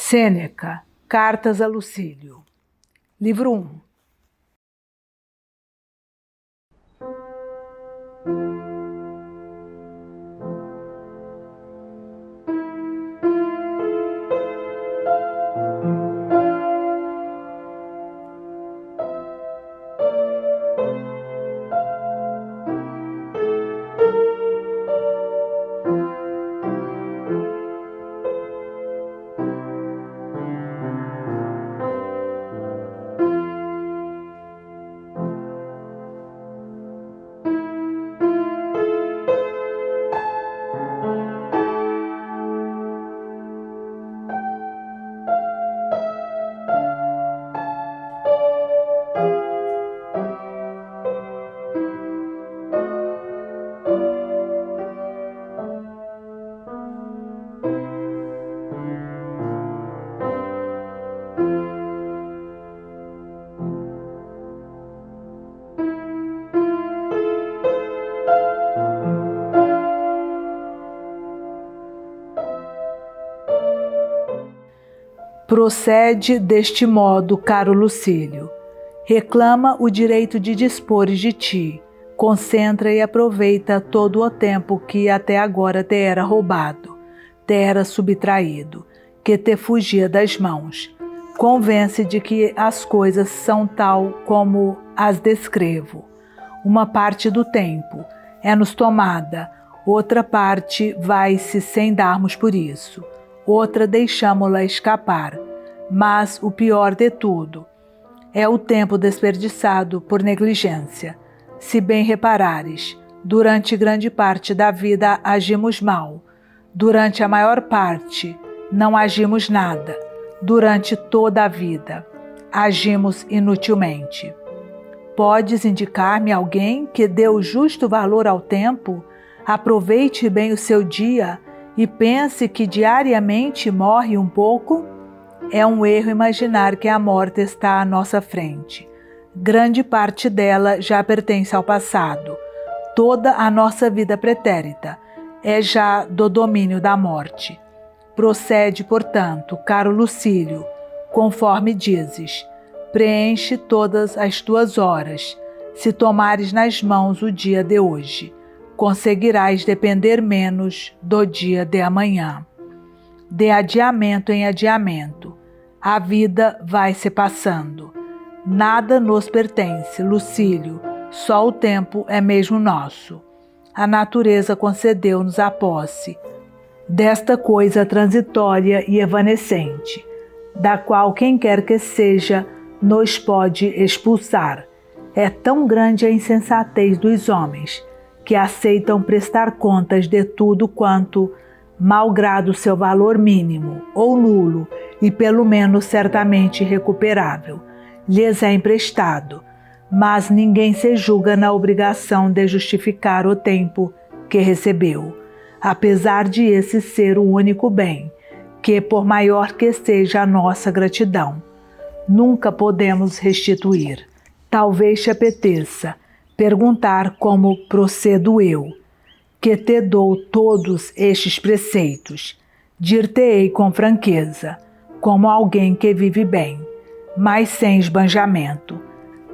Sêneca, Cartas a Lucílio, Livro 1. Procede deste modo, caro Lucílio. Reclama o direito de dispores de ti, concentra e aproveita todo o tempo que até agora te era roubado, te era subtraído, que te fugia das mãos. Convence de que as coisas são tal como as descrevo. Uma parte do tempo é-nos tomada, outra parte vai-se sem darmos por isso. Outra deixamo-la escapar, mas o pior de tudo é o tempo desperdiçado por negligência. Se bem reparares, durante grande parte da vida agimos mal, durante a maior parte não agimos nada, durante toda a vida agimos inutilmente. Podes indicar-me alguém que dê o justo valor ao tempo, aproveite bem o seu dia e pense que diariamente morre um pouco? É um erro imaginar que a morte está à nossa frente. Grande parte dela já pertence ao passado. Toda a nossa vida pretérita é já do domínio da morte. Procede, portanto, caro Lucílio, conforme dizes. Preenche todas as tuas horas, se tomares nas mãos o dia de hoje. Conseguirás depender menos do dia de amanhã. De adiamento em adiamento, a vida vai se passando. Nada nos pertence, Lucílio, só o tempo é mesmo nosso. A natureza concedeu-nos a posse desta coisa transitória e evanescente, da qual quem quer que seja nos pode expulsar. É tão grande a insensatez dos homens que aceitam prestar contas de tudo quanto, malgrado seu valor mínimo ou nulo e pelo menos certamente recuperável, lhes é emprestado, mas ninguém se julga na obrigação de justificar o tempo que recebeu, apesar de esse ser o único bem, que, por maior que seja a nossa gratidão, nunca podemos restituir. Talvez te apeteça perguntar como procedo eu, que te dou todos estes preceitos. Dir-te-ei com franqueza, como alguém que vive bem, mas sem esbanjamento.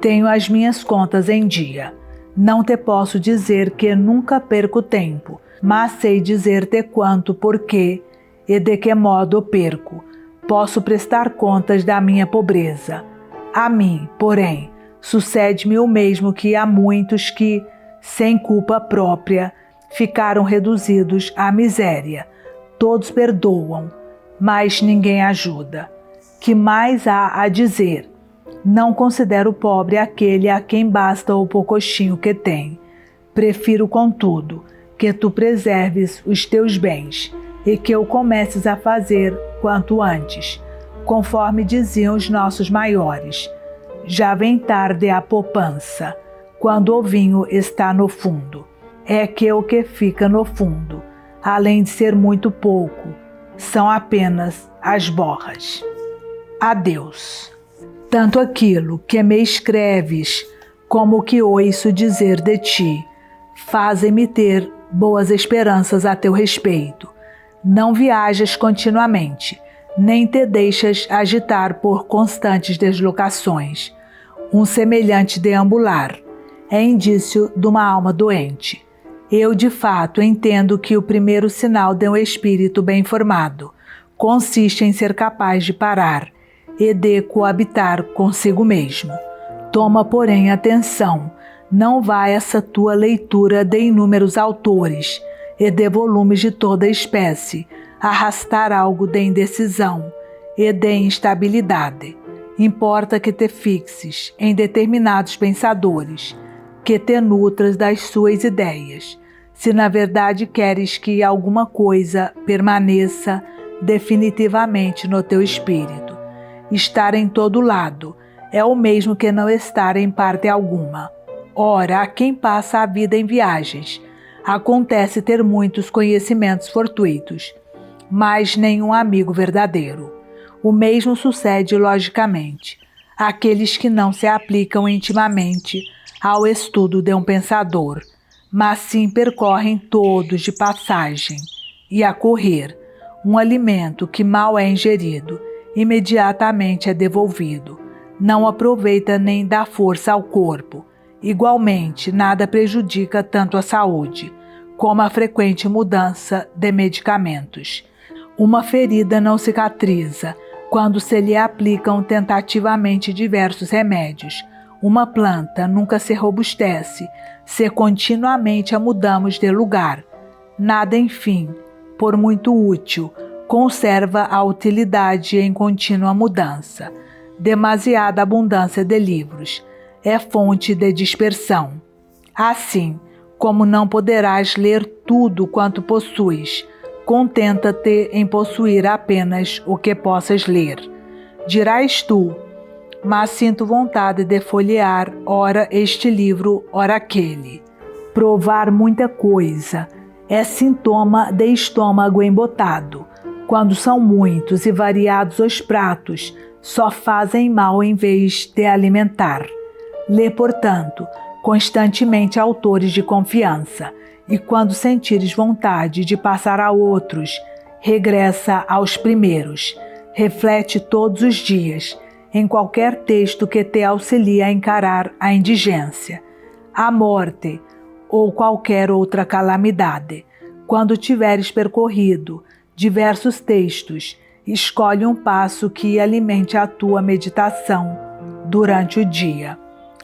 Tenho as minhas contas em dia. Não te posso dizer que nunca perco tempo, mas sei dizer-te quanto, porquê e de que modo perco. Posso prestar contas da minha pobreza. A mim, porém, sucede-me o mesmo que a muitos que, sem culpa própria, ficaram reduzidos à miséria. Todos perdoam, mas ninguém ajuda. Que mais há a dizer? Não considero pobre aquele a quem basta o poucochinho que tem. Prefiro, contudo, que tu preserves os teus bens e que o comeces a fazer quanto antes, conforme diziam os nossos maiores. Já vem tarde a poupança, quando o vinho está no fundo. É que o que fica no fundo, além de ser muito pouco, são apenas as borras. Adeus. Tanto aquilo que me escreves, como o que ouço dizer de ti, fazem-me ter boas esperanças a teu respeito. Não viajes continuamente, nem te deixas agitar por constantes deslocações. Um semelhante deambular é indício de uma alma doente. Eu, de fato, entendo que o primeiro sinal de um espírito bem formado consiste em ser capaz de parar e de coabitar consigo mesmo. Toma, porém, atenção, não vá essa tua leitura de inúmeros autores e de volumes de toda espécie arrastar algo de indecisão e de instabilidade. Importa que te fixes em determinados pensadores, que te nutras das suas ideias, se na verdade queres que alguma coisa permaneça definitivamente no teu espírito. Estar em todo lado é o mesmo que não estar em parte alguma. Ora, a quem passa a vida em viagens, acontece ter muitos conhecimentos fortuitos, mas nenhum amigo verdadeiro. O mesmo sucede logicamente àqueles que não se aplicam intimamente ao estudo de um pensador, mas sim percorrem todos de passagem e a correr. Um alimento que mal é ingerido, imediatamente é devolvido. Não aproveita nem dá força ao corpo. Igualmente, nada prejudica tanto a saúde, como a frequente mudança de medicamentos. Uma ferida não cicatriza quando se lhe aplicam tentativamente diversos remédios. Uma planta nunca se robustece se continuamente a mudamos de lugar. Nada, enfim, por muito útil, conserva a utilidade em contínua mudança. Demasiada abundância de livros é fonte de dispersão. Assim, como não poderás ler tudo quanto possuis, contenta-te em possuir apenas o que possas ler. Dirás tu, mas sinto vontade de folhear ora este livro, ora aquele. Provar muita coisa é sintoma de estômago embotado. Quando são muitos e variados os pratos, só fazem mal em vez de alimentar. Lê, portanto, constantemente autores de confiança, e quando sentires vontade de passar a outros, regressa aos primeiros. Reflete todos os dias em qualquer texto que te auxilie a encarar a indigência, a morte ou qualquer outra calamidade. Quando tiveres percorrido diversos textos, escolhe um passo que alimente a tua meditação durante o dia.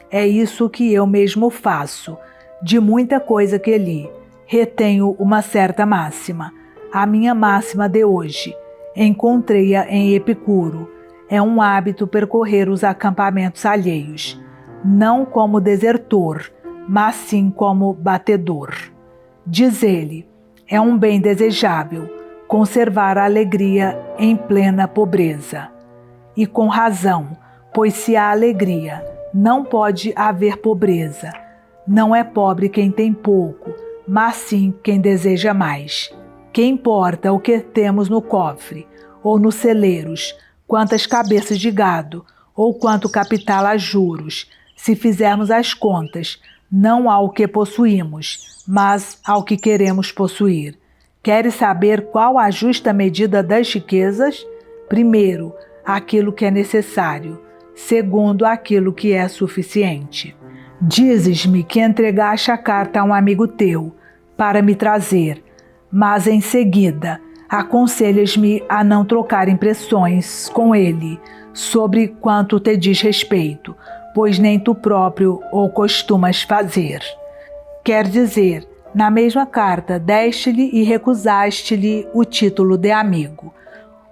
É isso que eu mesmo faço. De muita coisa que li, retenho uma certa máxima. A minha máxima de hoje, encontrei-a em Epicuro. É um hábito percorrer os acampamentos alheios, não como desertor, mas sim como batedor. Diz ele, é um bem desejável conservar a alegria em plena pobreza. E com razão, pois se há alegria, não pode haver pobreza. Não é pobre quem tem pouco, mas sim quem deseja mais. Que importa o que temos no cofre, ou nos celeiros, quantas cabeças de gado, ou quanto capital a juros, se fizermos as contas, não ao que possuímos, mas ao que queremos possuir. Queres saber qual a justa medida das riquezas? Primeiro, aquilo que é necessário. Segundo, aquilo que é suficiente. Dizes-me que entregaste a carta a um amigo teu, para me trazer, mas em seguida aconselhas-me a não trocar impressões com ele sobre quanto te diz respeito, pois nem tu próprio o costumas fazer. Quer dizer, na mesma carta deste-lhe e recusaste-lhe o título de amigo.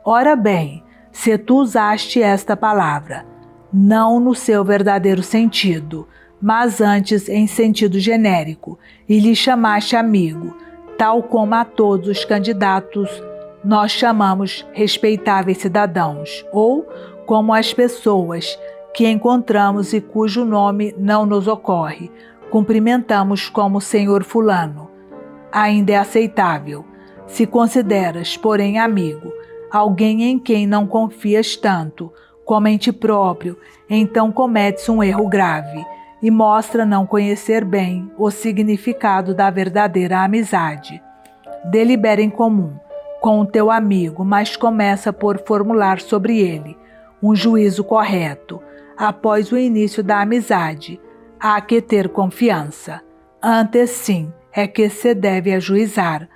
Ora bem, se tu usaste esta palavra, não no seu verdadeiro sentido, mas antes em sentido genérico, e lhe chamaste amigo, tal como a todos os candidatos nós chamamos respeitáveis cidadãos, ou como as pessoas que encontramos e cujo nome não nos ocorre, cumprimentamos como senhor fulano. Ainda é aceitável. Se consideras, porém, amigo, alguém em quem não confias tanto como em ti próprio, então cometes um erro grave e mostra não conhecer bem o significado da verdadeira amizade. Delibera em comum, com o teu amigo, mas começa por formular sobre ele um juízo correto. Após o início da amizade, há que ter confiança. Antes sim é que se deve ajuizar.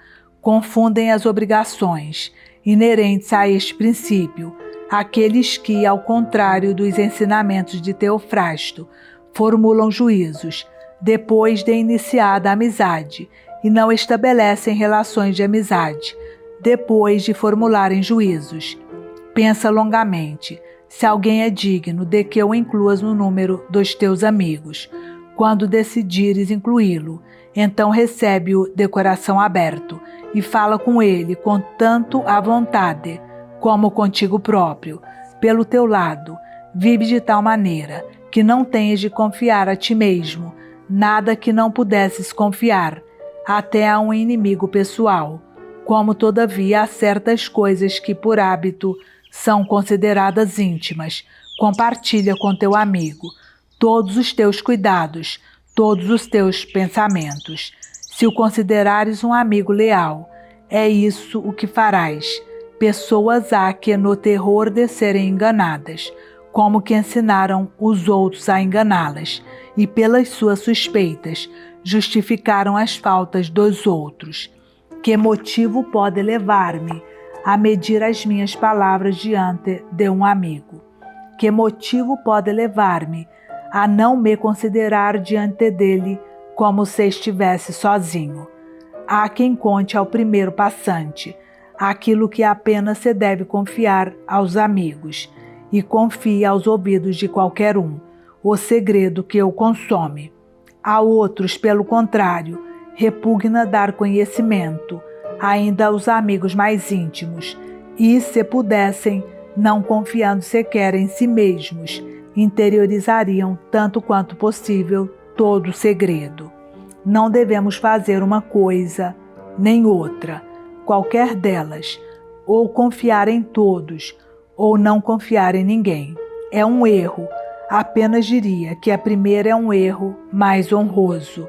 Confundem as obrigações inerentes a este princípio aqueles que, ao contrário dos ensinamentos de Teofrasto, formulam juízos depois de iniciada a amizade e não estabelecem relações de amizade depois de formularem juízos. Pensa longamente se alguém é digno de que o incluas no número dos teus amigos. Quando decidires incluí-lo, então recebe-o de coração aberto e fala com ele com tanto à vontade como contigo próprio. Pelo teu lado, vive de tal maneira que não tenhas de confiar a ti mesmo nada que não pudesses confiar, até a um inimigo pessoal. Como todavia há certas coisas que por hábito são consideradas íntimas, compartilha com teu amigo todos os teus cuidados, todos os teus pensamentos. Se o considerares um amigo leal, é isso o que farás. Pessoas há que no terror de serem enganadas, como que ensinaram os outros a enganá-las, e pelas suas suspeitas justificaram as faltas dos outros. Que motivo pode levar-me a medir as minhas palavras diante de um amigo? Que motivo pode levar-me a não me considerar diante dele como se estivesse sozinho? Há quem conte ao primeiro passante aquilo que apenas se deve confiar aos amigos, e confie aos ouvidos de qualquer um o segredo que o consome. A outros, pelo contrário, repugna dar conhecimento, ainda aos amigos mais íntimos, e, se pudessem, não confiando sequer em si mesmos, interiorizariam tanto quanto possível todo o segredo. Não devemos fazer uma coisa nem outra, qualquer delas, ou confiar em todos, ou não confiar em ninguém. É um erro. Apenas diria que a primeira é um erro mais honroso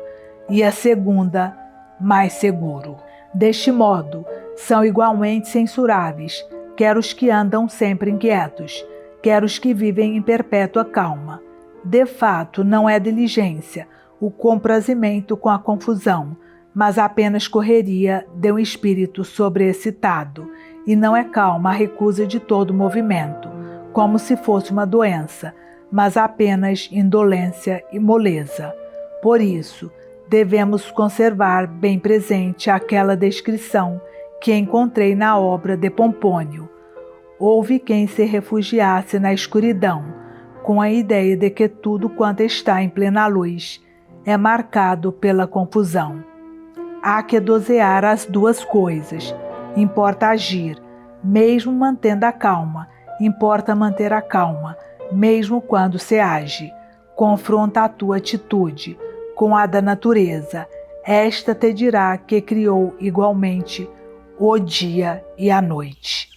e a segunda mais seguro. Deste modo, são igualmente censuráveis, quer os que andam sempre inquietos, quer os que vivem em perpétua calma. De fato, não é diligência o comprazimento com a confusão, mas apenas correria de um espírito sobreexcitado, e não é calma a recusa de todo movimento, como se fosse uma doença, mas apenas indolência e moleza. Por isso, devemos conservar bem presente aquela descrição que encontrei na obra de Pompônio. Houve quem se refugiasse na escuridão, com a ideia de que tudo quanto está em plena luz é marcado pela confusão. Há que dosear as duas coisas. Importa agir, mesmo mantendo a calma. Importa manter a calma, mesmo quando se age. Confronta a tua atitude com a da natureza. Esta te dirá que criou igualmente o dia e a noite.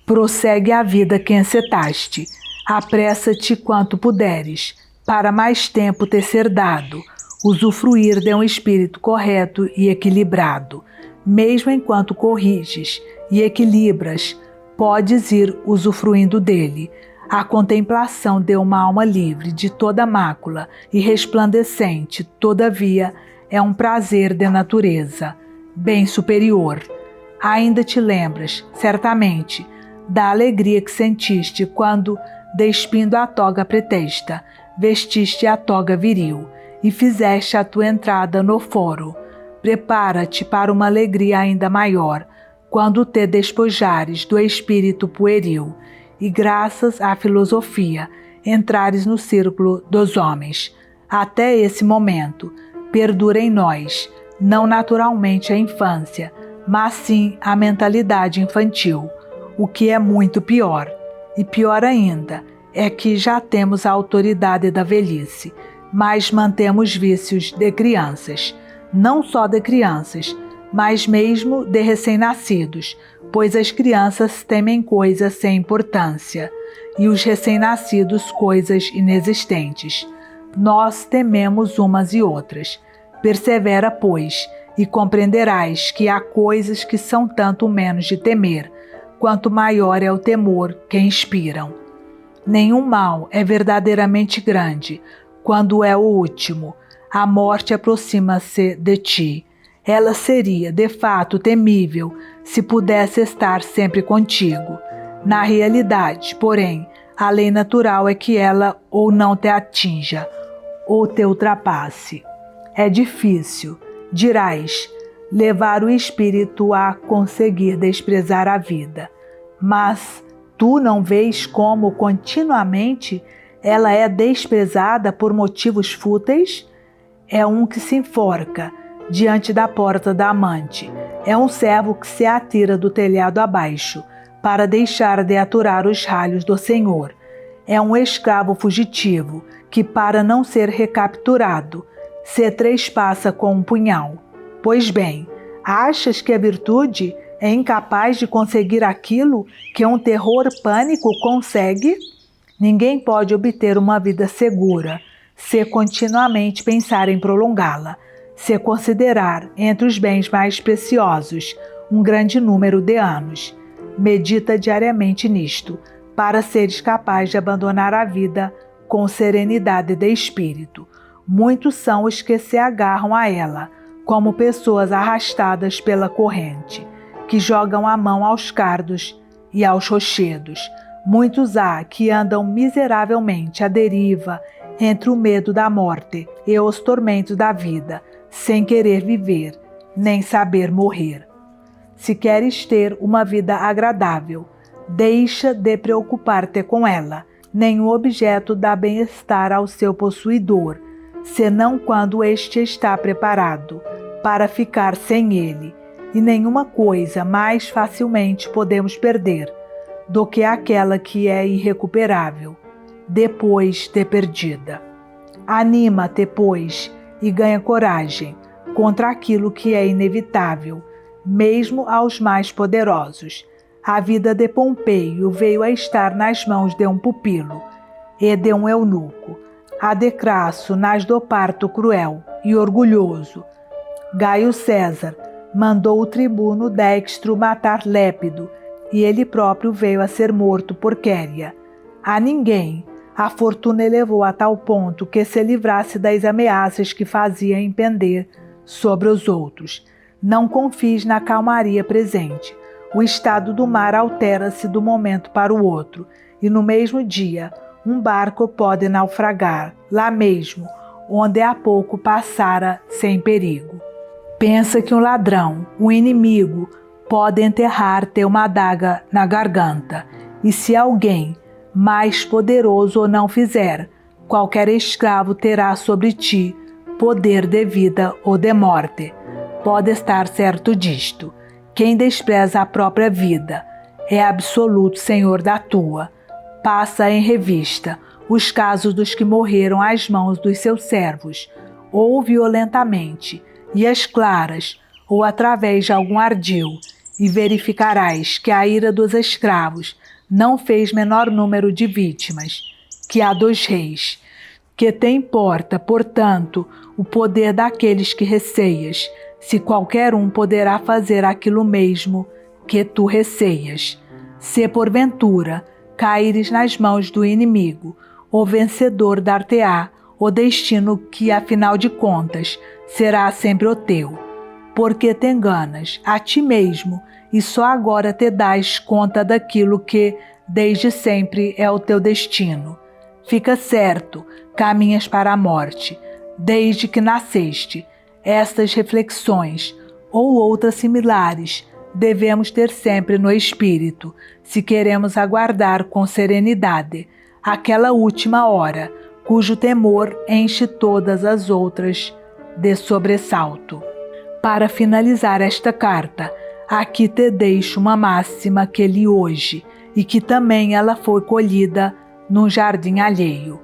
Prossegue a vida que encetaste. Apressa-te quanto puderes, para mais tempo te ser dado, usufruir de um espírito correto e equilibrado. Mesmo enquanto corriges e equilibras, podes ir usufruindo dele. A contemplação de uma alma livre de toda mácula e resplandecente, todavia, é um prazer de natureza, bem superior. Ainda te lembras, certamente, da alegria que sentiste quando, despindo a toga pretexta, vestiste a toga viril e fizeste a tua entrada no foro. Prepara-te para uma alegria ainda maior, quando te despojares do espírito pueril e, graças à filosofia, entrares no círculo dos homens. Até esse momento, perdura em nós, não naturalmente a infância, mas sim a mentalidade infantil, o que é muito pior. E pior ainda, é que já temos a autoridade da velhice, mas mantemos vícios de crianças. Não só de crianças, mas mesmo de recém-nascidos, pois as crianças temem coisas sem importância e os recém-nascidos coisas inexistentes. Nós tememos umas e outras. Persevera, pois, e compreenderás que há coisas que são tanto menos de temer, quanto maior é o temor que inspiram. Nenhum mal é verdadeiramente grande, quando é o último. A morte aproxima-se de ti. Ela seria, de fato, temível se pudesse estar sempre contigo. Na realidade, porém, a lei natural é que ela ou não te atinja, ou te ultrapasse. É difícil, dirás, levar o espírito a conseguir desprezar a vida. Mas tu não vês como continuamente ela é desprezada por motivos fúteis? É um que se enforca diante da porta da amante. É um servo que se atira do telhado abaixo para deixar de aturar os ralhos do Senhor. É um escravo fugitivo que, para não ser recapturado, se trespassa com um punhal. Pois bem, achas que a virtude é incapaz de conseguir aquilo que um terror pânico consegue? Ninguém pode obter uma vida segura se continuamente pensar em prolongá-la, se considerar entre os bens mais preciosos um grande número de anos. Medita diariamente nisto, para seres capaz de abandonar a vida com serenidade de espírito. Muitos são os que se agarram a ela, como pessoas arrastadas pela corrente, que jogam a mão aos cardos e aos rochedos. Muitos há que andam miseravelmente à deriva entre o medo da morte e os tormentos da vida, sem querer viver, nem saber morrer. Se queres ter uma vida agradável, deixa de preocupar-te com ela. Nenhum objeto dá bem-estar ao seu possuidor, senão quando este está preparado para ficar sem ele, e nenhuma coisa mais facilmente podemos perder do que aquela que é irrecuperável, depois de perdida. Anima-te, pois, e ganha coragem contra aquilo que é inevitável, mesmo aos mais poderosos. A vida de Pompeio veio a estar nas mãos de um pupilo e de um eunuco, a de Crasso nas do parto cruel e orgulhoso. Gaio César mandou o tribuno Dextro matar Lépido, e ele próprio veio a ser morto por Quéria. A ninguém a fortuna elevou a tal ponto que se livrasse das ameaças que fazia impender sobre os outros. Não confies na calmaria presente. O estado do mar altera-se do momento para o outro, e no mesmo dia um barco pode naufragar, lá mesmo, onde há pouco passara sem perigo. Pensa que um ladrão, um inimigo, pode enterrar-te uma adaga na garganta, e se alguém mais poderoso o não fizer, qualquer escravo terá sobre ti poder de vida ou de morte. Pode estar certo disto. Quem despreza a própria vida é absoluto senhor da tua. Passa em revista os casos dos que morreram às mãos dos seus servos, ou violentamente, e às claras, ou através de algum ardil, e verificarás que a ira dos escravos não fez menor número de vítimas que a dos reis. Que te importa, portanto, o poder daqueles que receias, se qualquer um poderá fazer aquilo mesmo que tu receias. Se porventura caíres nas mãos do inimigo, o vencedor dar-te-á o destino que, afinal de contas, será sempre o teu. Porque te enganas a ti mesmo e só agora te dás conta daquilo que, desde sempre, é o teu destino. Fica certo, caminhas para a morte, desde que nasceste. Estas reflexões, ou outras similares, devemos ter sempre no espírito, se queremos aguardar com serenidade aquela última hora, cujo temor enche todas as outras de sobressalto. Para finalizar esta carta, aqui te deixo uma máxima que li hoje e que também ela foi colhida num jardim alheio.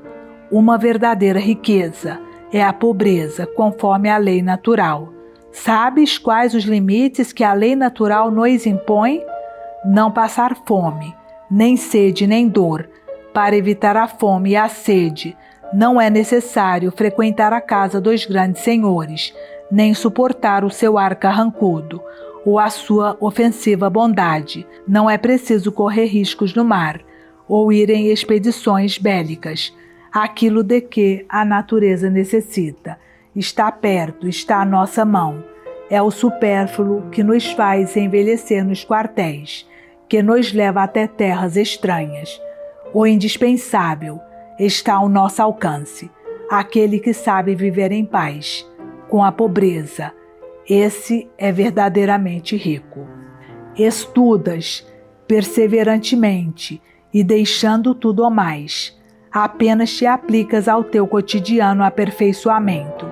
Uma verdadeira riqueza é a pobreza, conforme a lei natural. Sabes quais os limites que a lei natural nos impõe? Não passar fome, nem sede, nem dor. Para evitar a fome e a sede, não é necessário frequentar a casa dos grandes senhores, nem suportar o seu ar carrancudo ou a sua ofensiva bondade. Não é preciso correr riscos no mar ou ir em expedições bélicas. Aquilo de que a natureza necessita está perto, está à nossa mão. É o supérfluo que nos faz envelhecer nos quartéis, que nos leva até terras estranhas. O indispensável está ao nosso alcance, aquele que sabe viver em paz com a pobreza. Esse é verdadeiramente rico. Estudas perseverantemente e, deixando tudo ao mais, apenas te aplicas ao teu cotidiano aperfeiçoamento.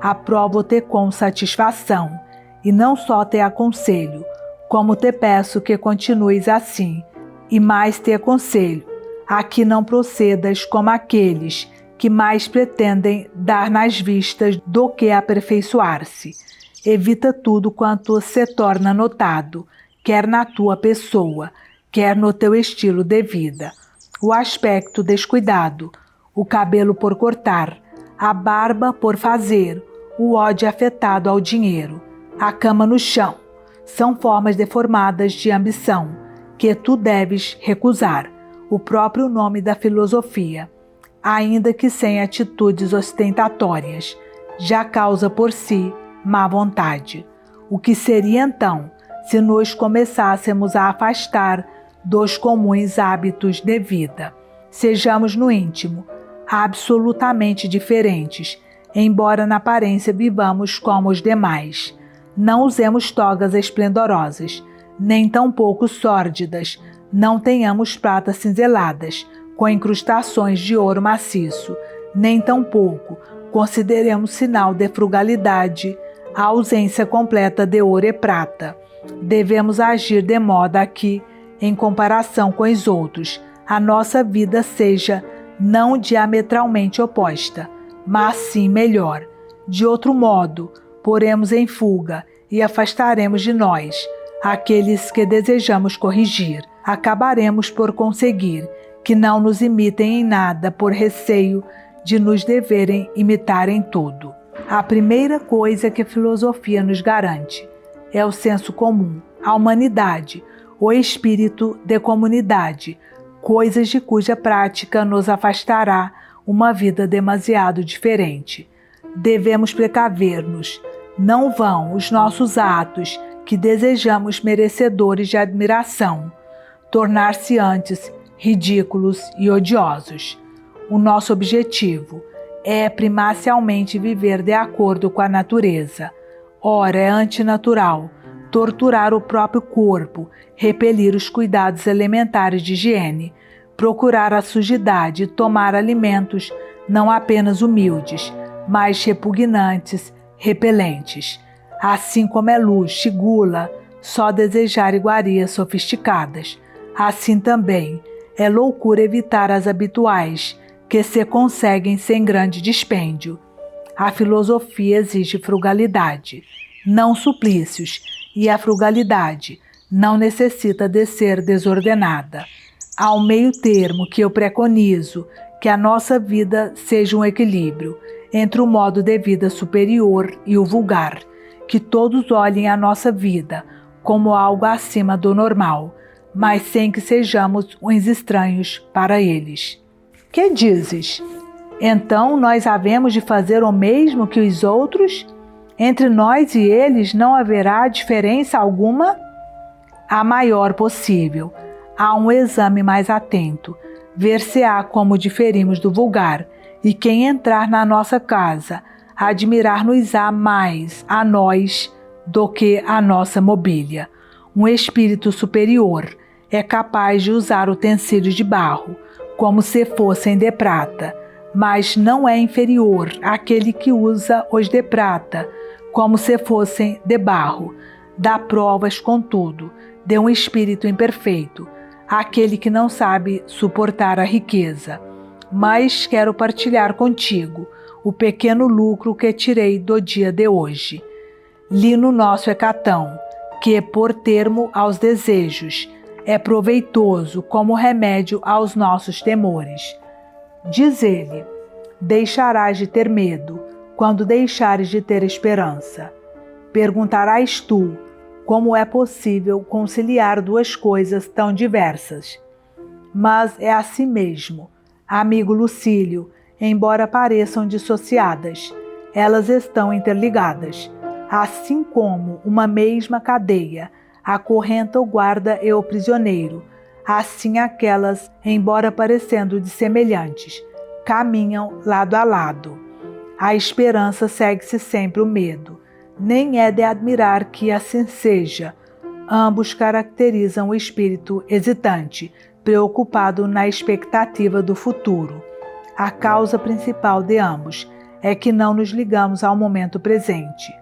Aprovo-te com satisfação e não só te aconselho, como te peço que continues assim, e mais te aconselho a que não procedas como aqueles que mais pretendem dar nas vistas do que aperfeiçoar-se. Evita tudo quanto se torna notado, quer na tua pessoa, quer no teu estilo de vida. O aspecto descuidado, o cabelo por cortar, a barba por fazer, o ódio afetado ao dinheiro, a cama no chão, são formas deformadas de ambição que tu deves recusar. O próprio nome da filosofia, ainda que sem atitudes ostentatórias, já causa por si má vontade. O que seria então se nós começássemos a afastar dos comuns hábitos de vida? Sejamos no íntimo absolutamente diferentes, embora na aparência vivamos como os demais. Não usemos togas esplendorosas, nem tampouco sórdidas. Não tenhamos pratas cinzeladas, com incrustações de ouro maciço, nem tampouco consideremos sinal de frugalidade a ausência completa de ouro e prata. Devemos agir de modo a que, em comparação com os outros, a nossa vida seja não diametralmente oposta, mas sim melhor. De outro modo, poremos em fuga e afastaremos de nós aqueles que desejamos corrigir. Acabaremos por conseguir que não nos imitem em nada por receio de nos deverem imitar em tudo. A primeira coisa que a filosofia nos garante é o senso comum, a humanidade, o espírito de comunidade, coisas de cuja prática nos afastará uma vida demasiado diferente. Devemos precaver-nos. Não vão os nossos atos que desejamos merecedores de admiração tornar-se antes ridículos e odiosos. O nosso objetivo é primacialmente viver de acordo com a natureza. Ora, é antinatural torturar o próprio corpo, repelir os cuidados elementares de higiene, procurar a sujidade e tomar alimentos não apenas humildes, mas repugnantes, repelentes. Assim como é luxo e gula só desejar iguarias sofisticadas, assim também é loucura evitar as habituais, que se conseguem sem grande dispêndio. A filosofia exige frugalidade, não suplícios, e a frugalidade não necessita de ser desordenada. Há um meio termo que eu preconizo, que a nossa vida seja um equilíbrio entre o modo de vida superior e o vulgar, que todos olhem a nossa vida como algo acima do normal, mas sem que sejamos uns estranhos para eles. Que dizes? Então nós havemos de fazer o mesmo que os outros? Entre nós e eles não haverá diferença alguma? A maior possível. Há um exame mais atento. Ver-se-á como diferimos do vulgar, e quem entrar na nossa casa admirar-nos-á mais a nós do que a nossa mobília. Um espírito superior é capaz de usar utensílios de barro, como se fossem de prata, mas não é inferior àquele que usa os de prata, como se fossem de barro. Dá provas, contudo, de um espírito imperfeito, aquele que não sabe suportar a riqueza. Mas quero partilhar contigo o pequeno lucro que tirei do dia de hoje. Li no nosso Hecatão que, por termo aos desejos, é proveitoso como remédio aos nossos temores. Diz ele: deixarás de ter medo, quando deixares de ter esperança. Perguntarás tu, como é possível conciliar duas coisas tão diversas? Mas é assim mesmo, amigo Lucílio, embora pareçam dissociadas, elas estão interligadas. Assim como uma mesma cadeia acorrenta o guarda e o prisioneiro, assim aquelas, embora parecendo dissemelhantes, caminham lado a lado. A esperança segue-se sempre o medo. Nem é de admirar que assim seja. Ambos caracterizam o espírito hesitante, preocupado na expectativa do futuro. A causa principal de ambos é que não nos ligamos ao momento presente.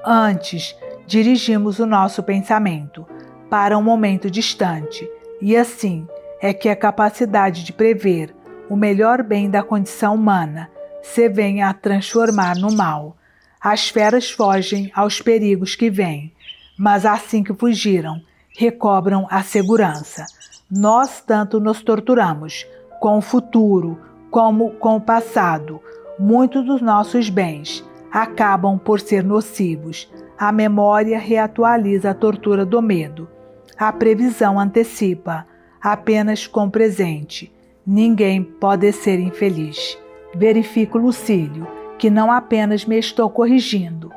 Antes, dirigimos o nosso pensamento para um momento distante, e assim é que a capacidade de prever o melhor bem da condição humana se vem a transformar no mal. As feras fogem aos perigos que vêm, mas assim que fugiram, recobram a segurança. Nós tanto nos torturamos com o futuro como com o passado. Muitos dos nossos bens acabam por ser nocivos. A memória reatualiza a tortura do medo. A previsão antecipa, apenas com o presente. Ninguém pode ser infeliz. Verifico, Lucílio, que não apenas me estou corrigindo,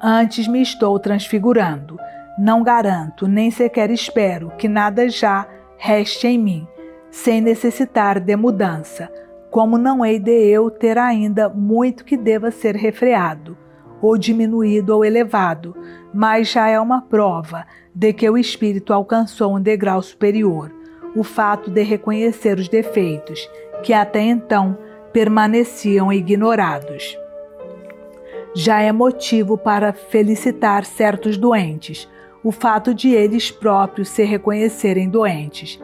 antes me estou transfigurando. Não garanto, nem sequer espero que nada já reste em mim, sem necessitar de mudança, como não hei de eu ter ainda muito que deva ser refreado, ou diminuído ou elevado, mas já é uma prova de que o espírito alcançou um degrau superior, o fato de reconhecer os defeitos que até então permaneciam ignorados. Já é motivo para felicitar certos doentes, o fato de eles próprios se reconhecerem doentes.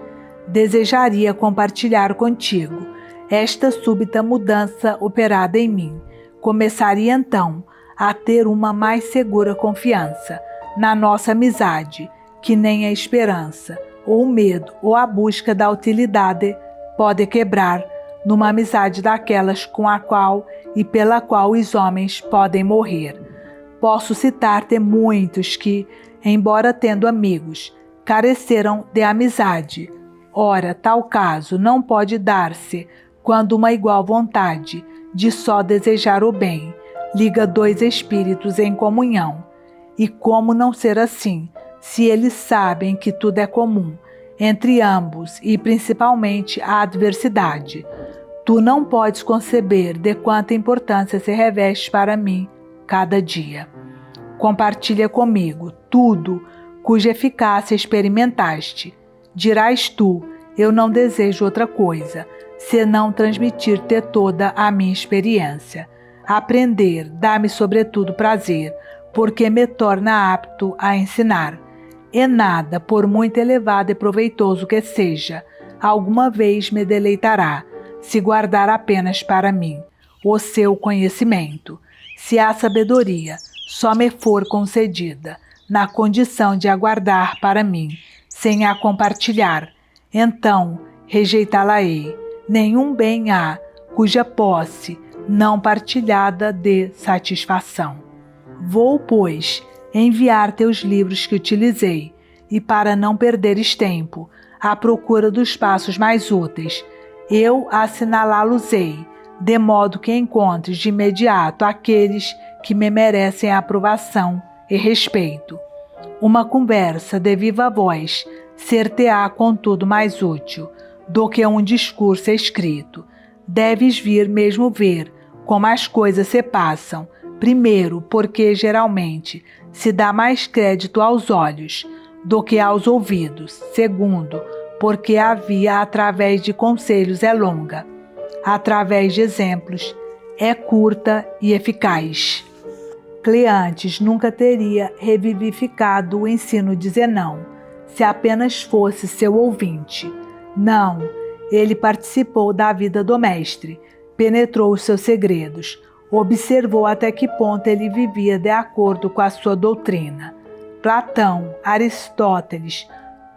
Desejaria compartilhar contigo esta súbita mudança operada em mim. Começaria então a ter uma mais segura confiança na nossa amizade, que nem a esperança, ou o medo, ou a busca da utilidade pode quebrar, numa amizade daquelas com a qual e pela qual os homens podem morrer. Posso citar-te muitos que, embora tendo amigos, careceram de amizade. Ora, tal caso não pode dar-se quando uma igual vontade de só desejar o bem liga dois espíritos em comunhão. E como não ser assim, se eles sabem que tudo é comum entre ambos e principalmente a adversidade? Tu não podes conceber de quanta importância se reveste para mim cada dia. Compartilha comigo tudo cuja eficácia experimentaste. Dirás tu, eu não desejo outra coisa, senão transmitir-te toda a minha experiência. Aprender dá-me sobretudo prazer, porque me torna apto a ensinar. E nada, por muito elevado e proveitoso que seja, alguma vez me deleitará, se guardar apenas para mim o seu conhecimento. Se a sabedoria só me for concedida na condição de aguardar para mim, sem a compartilhar, então rejeitá-la-ei. Nenhum bem há cuja posse não partilhada dê satisfação. Vou, pois, enviar teus livros que utilizei, e para não perderes tempo, à procura dos passos mais úteis, eu assinalá-los-ei, de modo que encontres de imediato aqueles que me merecem a aprovação e respeito. Uma conversa de viva voz ser-te-á, contudo, mais útil do que um discurso escrito. Deves vir mesmo ver como as coisas se passam, primeiro, porque geralmente se dá mais crédito aos olhos do que aos ouvidos. Segundo, porque a via através de conselhos é longa, através de exemplos é curta e eficaz. Cleantes nunca teria revivificado o ensino de Zenão, se apenas fosse seu ouvinte. Não, ele participou da vida do mestre, penetrou os seus segredos, observou até que ponto ele vivia de acordo com a sua doutrina. Platão, Aristóteles,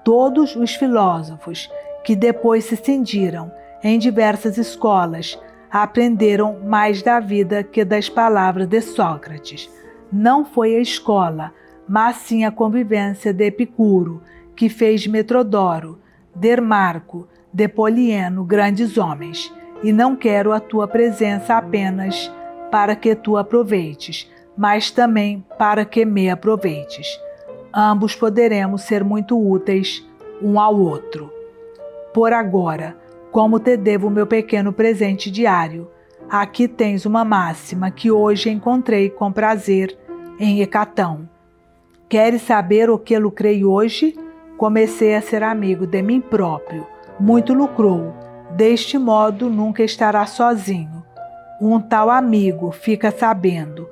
todos os filósofos que depois se cindiram em diversas escolas, aprenderam mais da vida que das palavras de Sócrates. Não foi a escola, mas sim a convivência de Epicuro, que fez de Metrodoro, Dermarco, de Polieno grandes homens. E não quero a tua presença apenas para que tu aproveites, mas também para que me aproveites. Ambos poderemos ser muito úteis um ao outro. Por agora, como te devo meu pequeno presente diário, aqui tens uma máxima que hoje encontrei com prazer em Hecatão. Queres saber o que lucrei hoje? Comecei a ser amigo de mim próprio. Muito lucrou. Deste modo nunca estará sozinho. Um tal amigo fica sabendo.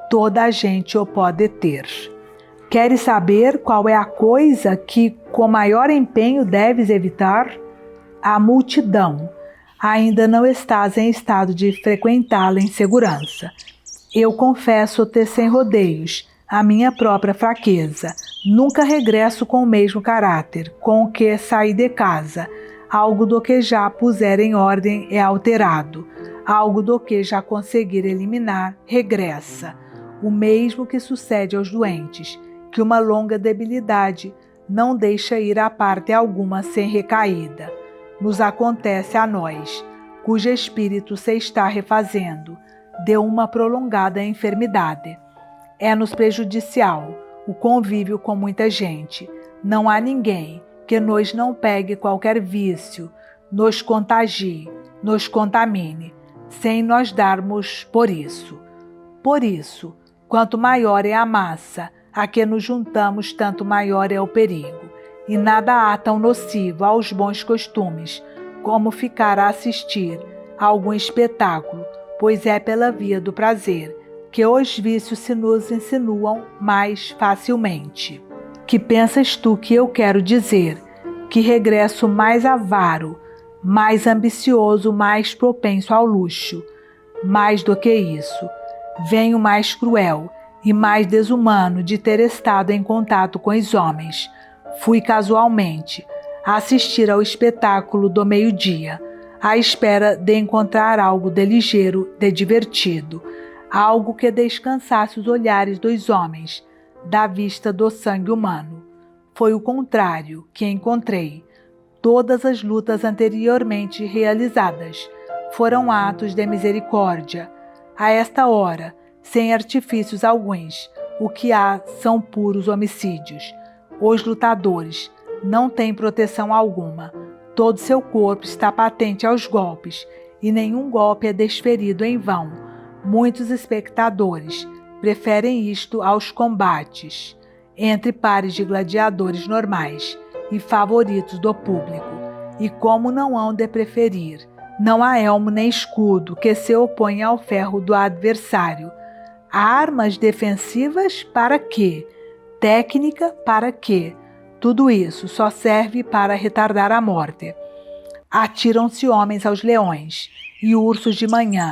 Toda a gente o pode ter. Queres saber qual é a coisa que com maior empenho deves evitar? A multidão. Ainda não estás em estado de frequentá-la em segurança. Eu confesso-te sem rodeios a minha própria fraqueza. Nunca regresso com o mesmo caráter com o que saí de casa. Algo do que já puser em ordem é alterado. Algo do que já conseguir eliminar regressa. O mesmo que sucede aos doentes, que uma longa debilidade não deixa ir a parte alguma sem recaída. Nos acontece a nós, cujo espírito se está refazendo de uma prolongada enfermidade. É-nos prejudicial o convívio com muita gente. Não há ninguém que nos não pegue qualquer vício, nos contagie, nos contamine, sem nós darmos por isso. Por isso, quanto maior é a massa a que nos juntamos, tanto maior é o perigo. E nada há tão nocivo aos bons costumes como ficar a assistir a algum espetáculo, pois é pela via do prazer que os vícios se nos insinuam mais facilmente. Que pensas tu que eu quero dizer? Que regresso mais avaro, mais ambicioso, mais propenso ao luxo. Mais do que isso, venho mais cruel e mais desumano de ter estado em contato com os homens. Fui casualmente assistir ao espetáculo do meio-dia, à espera de encontrar algo de ligeiro, de divertido, algo que descansasse os olhares dos homens da vista do sangue humano. Foi o contrário que encontrei. Todas as lutas anteriormente realizadas foram atos de misericórdia. A esta hora, sem artifícios alguns, o que há são puros homicídios. Os lutadores não têm proteção alguma. Todo seu corpo está patente aos golpes, e nenhum golpe é desferido em vão. Muitos espectadores preferem isto aos combates entre pares de gladiadores normais e favoritos do público. E como não hão de preferir, não há elmo nem escudo que se oponha ao ferro do adversário. Armas defensivas para quê? Técnica para quê? Tudo isso só serve para retardar a morte. Atiram-se homens aos leões e ursos de manhã,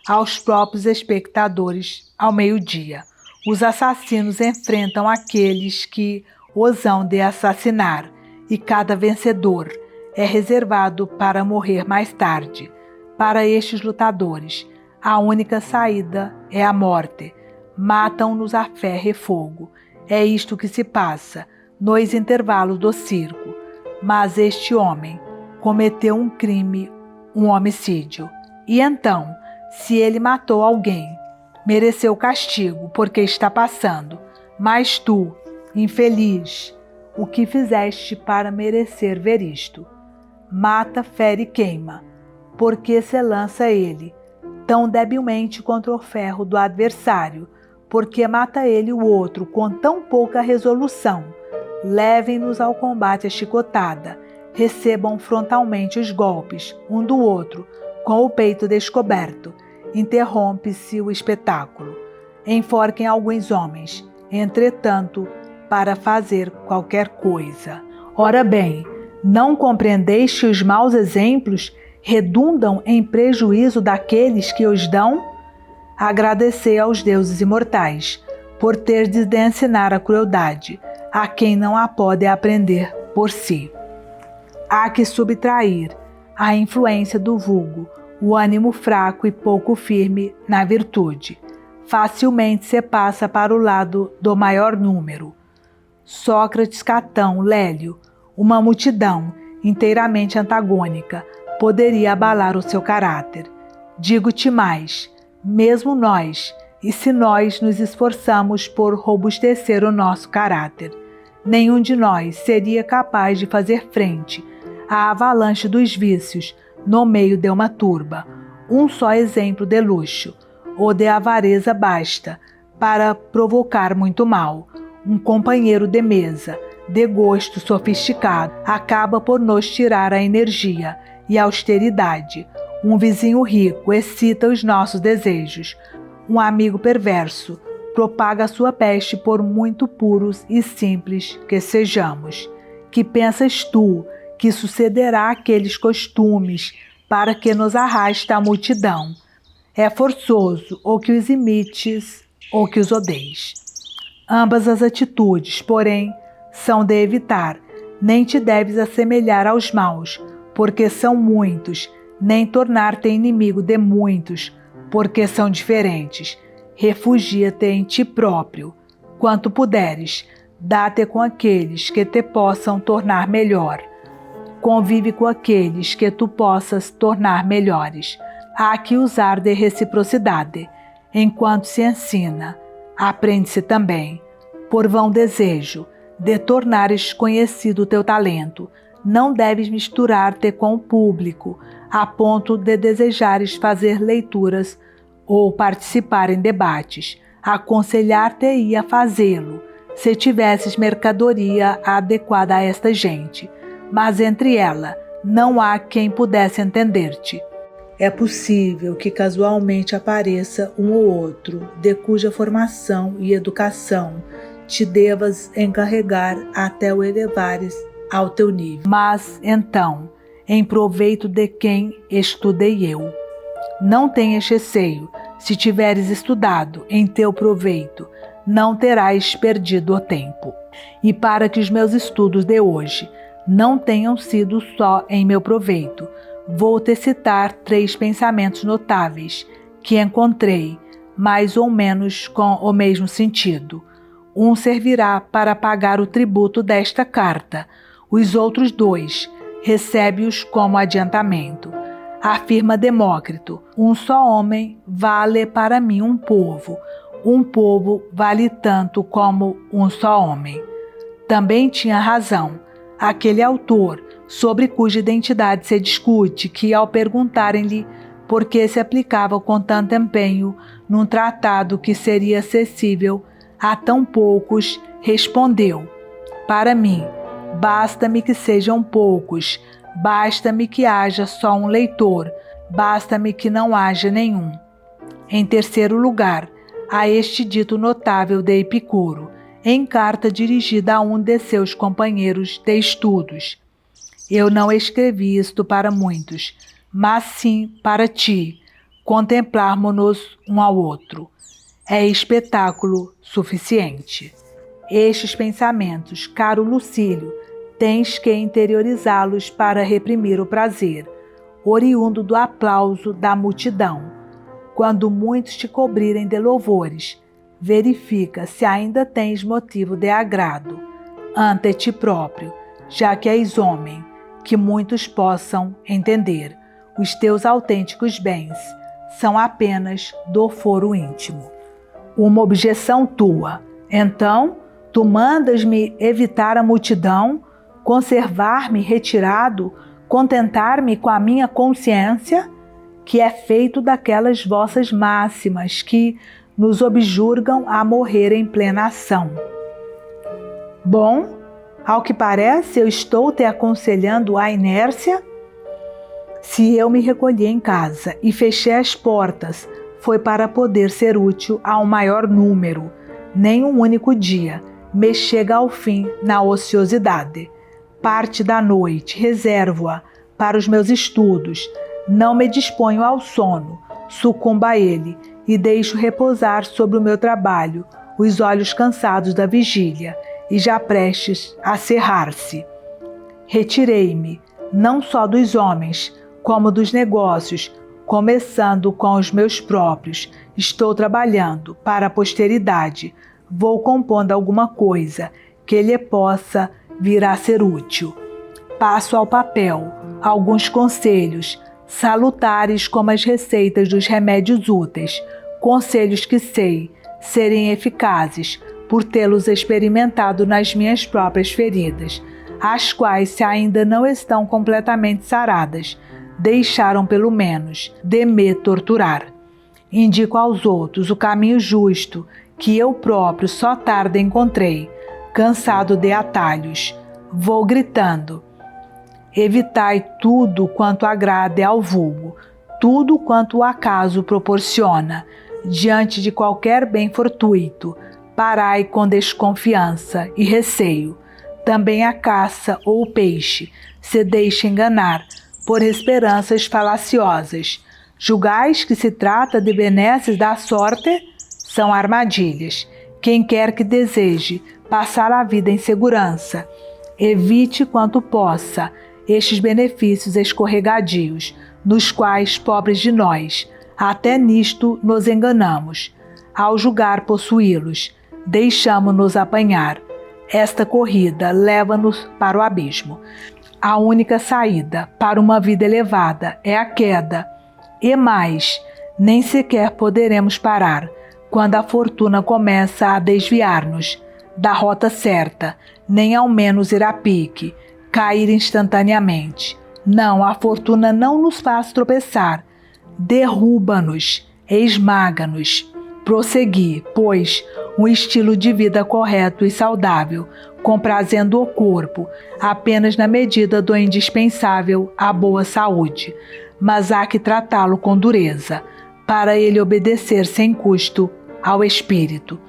aos próprios espectadores ao meio-dia. Os assassinos enfrentam aqueles que os hão de assassinar, e cada vencedor é reservado para morrer mais tarde. Para estes lutadores, a única saída é a morte. Matam-nos a ferro e fogo. É isto que se passa nos intervalos do circo. Mas este homem cometeu um crime, um homicídio. E então, se ele matou alguém, mereceu castigo porque está passando. Mas tu, infeliz, o que fizeste para merecer ver isto? Mata, fere e queima, porque se lança ele tão debilmente contra o ferro do adversário, porque mata ele o outro com tão pouca resolução. Levem-nos ao combate a chicotada, recebam frontalmente os golpes, um do outro, com o peito descoberto. Interrompe-se o espetáculo. Enforquem alguns homens, entretanto, para fazer qualquer coisa. Ora bem, não compreendeis que os maus exemplos redundam em prejuízo daqueles que os dão? Agradecei aos deuses imortais por terdes de ensinar a crueldade a quem não a pode aprender por si. Há que subtrair à influência do vulgo o ânimo fraco e pouco firme na virtude. Facilmente se passa para o lado do maior número. Sócrates, Catão, Lélio, uma multidão inteiramente antagônica, poderia abalar o seu caráter. Digo-te mais, mesmo nós, e se nós nos esforçamos por robustecer o nosso caráter, nenhum de nós seria capaz de fazer frente à avalanche dos vícios no meio de uma turba. Um só exemplo de luxo ou de avareza basta para provocar muito mal. Um companheiro de mesa, de gosto sofisticado, acaba por nos tirar a energia e a austeridade. Um vizinho rico excita os nossos desejos. Um amigo perverso propaga sua peste por muito puros e simples que sejamos. Que pensas tu que sucederá àqueles costumes para que nos arraste a multidão? É forçoso ou que os imites ou que os odeies. Ambas as atitudes, porém, são de evitar. Nem te deves assemelhar aos maus, porque são muitos, nem tornar-te inimigo de muitos, porque são diferentes. Refugia-te em ti próprio. Quanto puderes, dá-te com aqueles que te possam tornar melhor. Convive com aqueles que tu possas tornar melhores. Há que usar de reciprocidade. Enquanto se ensina, aprende-se também. Por vão desejo de tornares conhecido o teu talento, não deves misturar-te com o público, a ponto de desejares fazer leituras ou participar em debates. Aconselhar-te-ia fazê-lo, se tivesses mercadoria adequada a esta gente, mas entre ela não há quem pudesse entender-te. É possível que casualmente apareça um ou outro, de cuja formação e educação te devas encarregar até o elevares ao teu nível. Mas, então, em proveito de quem estudei eu. Não tenhas receio, se tiveres estudado em teu proveito, não terás perdido o tempo. E para que os meus estudos de hoje não tenham sido só em meu proveito, vou-te citar 3 pensamentos notáveis que encontrei, mais ou menos com o mesmo sentido. Um servirá para pagar o tributo desta carta. Os outros 2, recebe-os como adiantamento. Afirma Demócrito: um só homem vale para mim um povo vale tanto como um só homem. Também tinha razão aquele autor, sobre cuja identidade se discute, que ao perguntarem-lhe por que se aplicava com tanto empenho num tratado que seria acessível a tão poucos, respondeu: para mim, basta-me que sejam poucos, basta-me que haja só um leitor, basta-me que não haja nenhum. Em terceiro lugar, há este dito notável de Epicuro, em carta dirigida a um de seus companheiros de estudos: eu não escrevi isto para muitos, mas sim para ti, contemplarmos-nos um ao outro. É espetáculo suficiente. Estes pensamentos, caro Lucílio, tens que interiorizá-los para reprimir o prazer, oriundo do aplauso da multidão. Quando muitos te cobrirem de louvores, verifica se ainda tens motivo de agrado ante ti próprio, já que és homem, que muitos possam entender. Os teus autênticos bens são apenas do foro íntimo. Uma objeção tua. Então, tu mandas-me evitar a multidão, conservar-me retirado, contentar-me com a minha consciência, que é feito daquelas vossas máximas que nos objurgam a morrer em plena ação. Bom, ao que parece, eu estou te aconselhando à inércia. Se eu me recolhi em casa e fechei as portas, foi para poder ser útil a um maior número. Nem um único dia me chega ao fim na ociosidade. Parte da noite reservo-a para os meus estudos. Não me disponho ao sono, sucumbo a ele e deixo repousar sobre o meu trabalho os olhos cansados da vigília e já prestes a cerrar-se. Retirei-me, não só dos homens, como dos negócios, começando com os meus próprios, estou trabalhando para a posteridade, vou compondo alguma coisa que lhe possa vir a ser útil. Passo ao papel alguns conselhos, salutares como as receitas dos remédios úteis, conselhos que sei serem eficazes por tê-los experimentado nas minhas próprias feridas, as quais, se ainda não estão completamente saradas, deixaram pelo menos de me torturar. Indico aos outros o caminho justo que eu próprio só tarde encontrei, cansado de atalhos. Vou gritando: evitai tudo quanto agrade ao vulgo, tudo quanto o acaso proporciona. Diante de qualquer bem fortuito, parai com desconfiança e receio. Também a caça ou o peixe se deixa enganar por esperanças falaciosas. Julgais que se trata de benesses da sorte? São armadilhas. Quem quer que deseje passar a vida em segurança, evite quanto possa estes benefícios escorregadios, nos quais, pobres de nós, até nisto nos enganamos. Ao julgar possuí-los, deixamo-nos apanhar. Esta corrida leva-nos para o abismo. A única saída para uma vida elevada é a queda. E mais, nem sequer poderemos parar quando a fortuna começa a desviar-nos da rota certa, nem ao menos ir a pique, cair instantaneamente. Não, a fortuna não nos faz tropeçar, derruba-nos, esmaga-nos. Prosseguir, pois, um estilo de vida correto e saudável, comprazendo o corpo, apenas na medida do indispensável à boa saúde, mas há que tratá-lo com dureza, para ele obedecer sem custo ao espírito.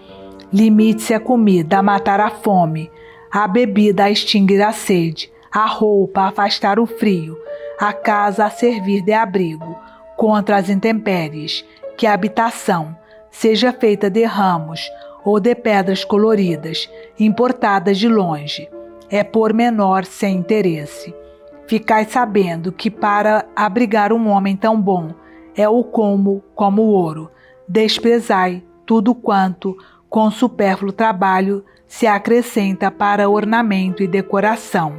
Limite-se a comida a matar a fome, a bebida a extinguir a sede, a roupa a afastar o frio, a casa a servir de abrigo contra as intempéries, que a habitação seja feita de ramos ou de pedras coloridas, importadas de longe, é pormenor sem interesse. Ficai sabendo que para abrigar um homem tão bom é o como o ouro. Desprezai tudo quanto, com supérfluo trabalho, se acrescenta para ornamento e decoração.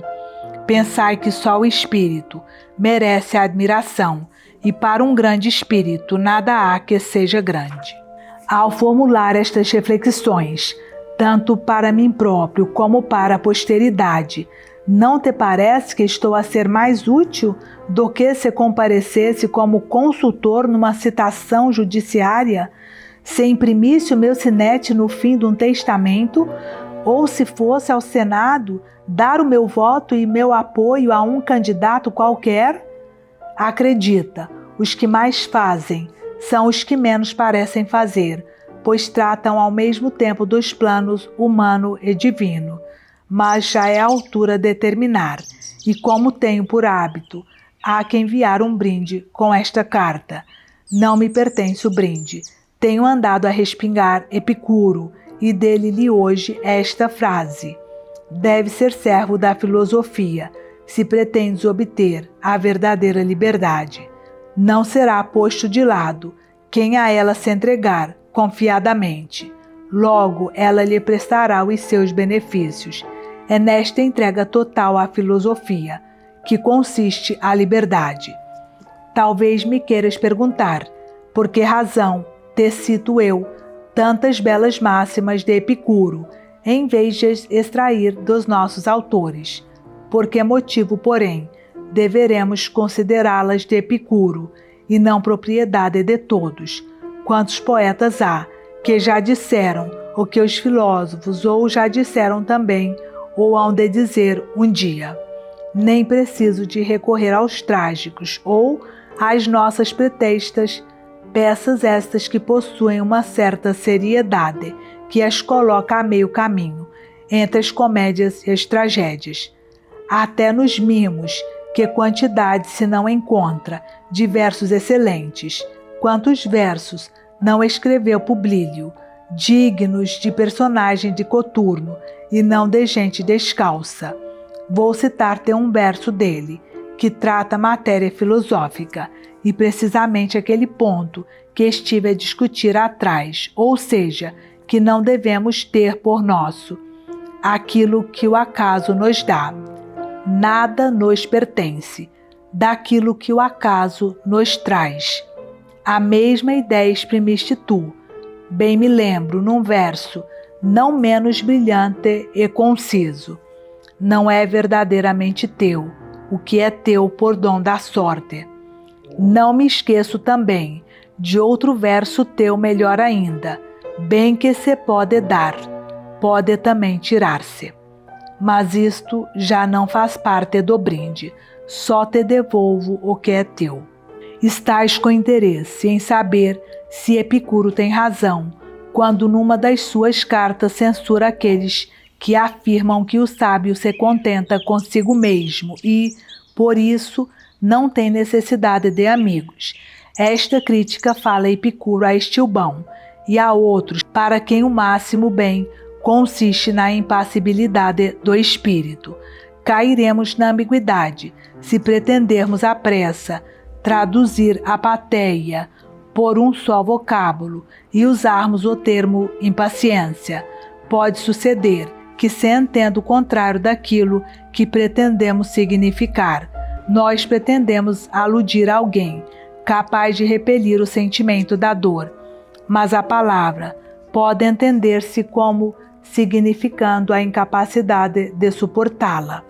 Pensai que só o espírito merece a admiração, e para um grande espírito nada há que seja grande. Ao formular estas reflexões, tanto para mim próprio como para a posteridade, não te parece que estou a ser mais útil do que se comparecesse como consultor numa citação judiciária, se imprimisse o meu sinete no fim de um testamento, ou se fosse ao Senado dar o meu voto e meu apoio a um candidato qualquer? Acredita, os que mais fazem são os que menos parecem fazer, pois tratam ao mesmo tempo dos planos humano e divino. Mas já é a altura de terminar, e como tenho por hábito, há que enviar um brinde com esta carta. Não me pertence o brinde. Tenho andado a respingar Epicuro, e dele li hoje esta frase: deve ser servo da filosofia, se pretendes obter a verdadeira liberdade. Não será posto de lado quem a ela se entregar confiadamente. Logo, ela lhe prestará os seus benefícios. É nesta entrega total à filosofia que consiste a liberdade. Talvez me queiras perguntar, por que razão te cito eu tantas belas máximas de Epicuro, em vez de extrair dos nossos autores? Por que motivo, porém, deveremos considerá-las de Epicuro e não propriedade de todos? Quantos poetas há que já disseram o que os filósofos ou já disseram também ou hão de dizer um dia? Nem preciso de recorrer aos trágicos ou às nossas pretextas, peças estas que possuem uma certa seriedade que as coloca a meio caminho entre as comédias e as tragédias. Até nos mimos, que quantidade se não encontra de versos excelentes. Quantos versos não escreveu Publílio, dignos de personagem de coturno e não de gente descalça? Vou citar-te um verso dele, que trata matéria filosófica, e precisamente aquele ponto que estive a discutir atrás, ou seja, que não devemos ter por nosso aquilo que o acaso nos dá. Nada nos pertence daquilo que o acaso nos traz. A mesma ideia exprimiste tu, bem me lembro, num verso não menos brilhante e conciso. Não é verdadeiramente teu, o que é teu por dom da sorte. Não me esqueço também de outro verso teu melhor ainda, bem que se pode dar, pode também tirar-se. Mas isto já não faz parte do brinde, só te devolvo o que é teu. Estás com interesse em saber se Epicuro tem razão, quando numa das suas cartas censura aqueles que afirmam que o sábio se contenta consigo mesmo e, por isso, não tem necessidade de amigos. Esta crítica fala Epicuro a Estilbão e a outros para quem o máximo bem consiste na impassibilidade do espírito. Cairemos na ambiguidade se pretendermos à pressa traduzir apatheia por um só vocábulo e usarmos o termo impaciência. Pode suceder que se entenda o contrário daquilo que pretendemos significar. Nós pretendemos aludir a alguém capaz de repelir o sentimento da dor, mas a palavra pode entender-se como significando a incapacidade de suportá-la.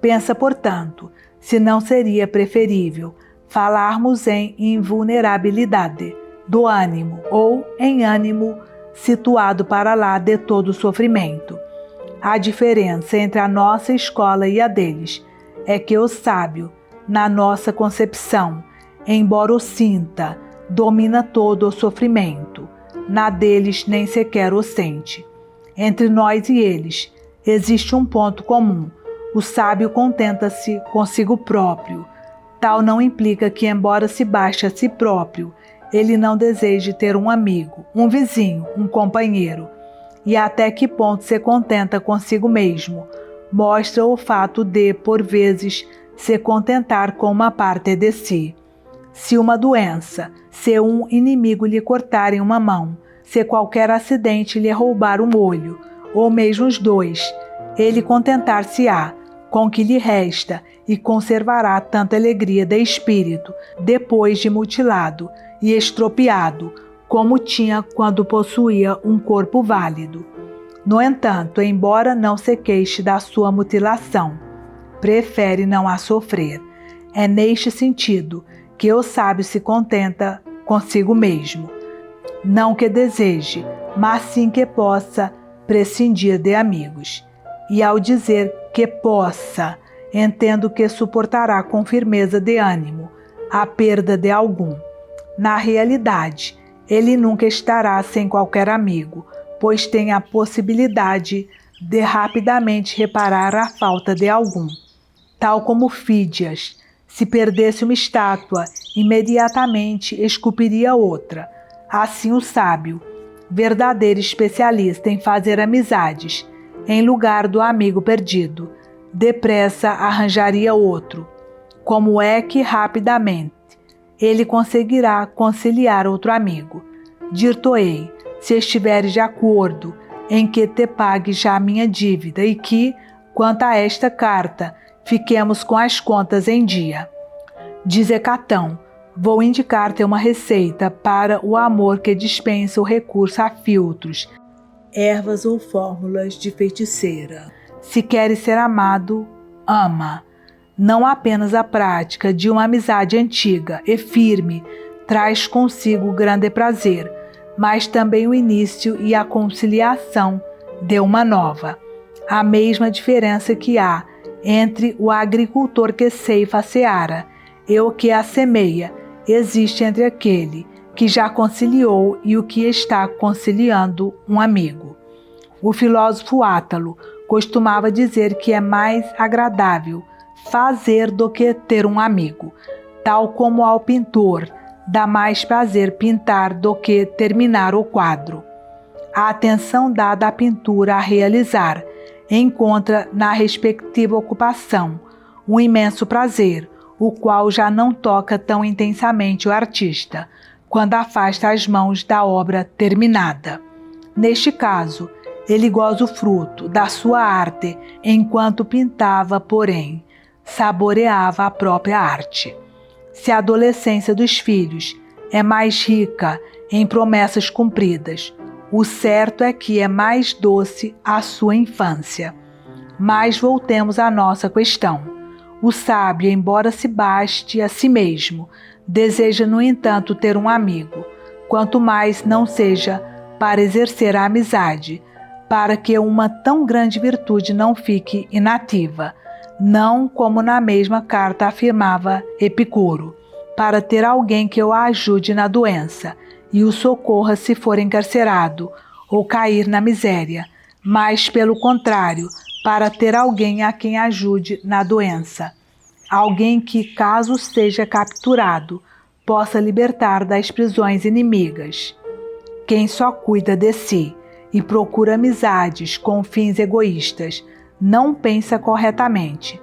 Pensa, portanto, se não seria preferível falarmos em invulnerabilidade do ânimo ou em ânimo situado para lá de todo sofrimento. A diferença entre a nossa escola e a deles é que o sábio, na nossa concepção, embora o sinta, domina todo o sofrimento. Na deles nem sequer o sente. Entre nós e eles existe um ponto comum. O sábio contenta-se consigo próprio. Tal não implica que, embora se baste a si próprio, ele não deseje ter um amigo, um vizinho, um companheiro. E até que ponto se contenta consigo mesmo, mostra o fato de, por vezes, se contentar com uma parte de si. Se uma doença, se um inimigo lhe cortarem uma mão, se qualquer acidente lhe roubar um olho, ou mesmo os dois, ele contentar-se-á com o que lhe resta e conservará tanta alegria de espírito, depois de mutilado e estropiado, como tinha quando possuía um corpo válido. No entanto, embora não se queixe da sua mutilação, prefere não a sofrer. É neste sentido que o sábio se contenta consigo mesmo. Não que deseje, mas sim que possa prescindir de amigos. E ao dizer que possa, entendo que suportará com firmeza de ânimo a perda de algum. Na realidade, ele nunca estará sem qualquer amigo, pois tem a possibilidade de rapidamente reparar a falta de algum. Tal como Fídias, se perdesse uma estátua, imediatamente esculpiria outra. Assim o sábio, verdadeiro especialista em fazer amizades, em lugar do amigo perdido, depressa arranjaria outro. Como é que rapidamente ele conseguirá conciliar outro amigo? Dir-te-ei, se estiveres de acordo, em que te pague já a minha dívida e que, quanto a esta carta, fiquemos com as contas em dia. Diz Hecatão, vou indicar-te uma receita para o amor que dispensa o recurso a filtros, ervas ou fórmulas de feiticeira. Se queres ser amado, ama. Não apenas a prática de uma amizade antiga e firme traz consigo grande prazer, mas também o início e a conciliação de uma nova. A mesma diferença que há entre o agricultor que ceifa a seara e o que a semeia existe entre aquele que já conciliou e o que está conciliando um amigo. O filósofo Átalo costumava dizer que é mais agradável fazer do que ter um amigo, tal como ao pintor dá mais prazer pintar do que terminar o quadro. A atenção dada à pintura a realizar encontra na respectiva ocupação um imenso prazer, o qual já não toca tão intensamente o artista, quando afasta as mãos da obra terminada. Neste caso, ele goza o fruto da sua arte enquanto pintava, porém, saboreava a própria arte. Se a adolescência dos filhos é mais rica em promessas cumpridas, o certo é que é mais doce a sua infância. Mas voltemos à nossa questão. O sábio, embora se baste a si mesmo, deseja, no entanto, ter um amigo, quanto mais não seja para exercer a amizade, para que uma tão grande virtude não fique inativa, não como na mesma carta afirmava Epicuro, para ter alguém que o ajude na doença e o socorra se for encarcerado ou cair na miséria, mas, pelo contrário, para ter alguém a quem ajude na doença, alguém que, caso seja capturado, possa libertar das prisões inimigas. Quem só cuida de si e procura amizades com fins egoístas não pensa corretamente.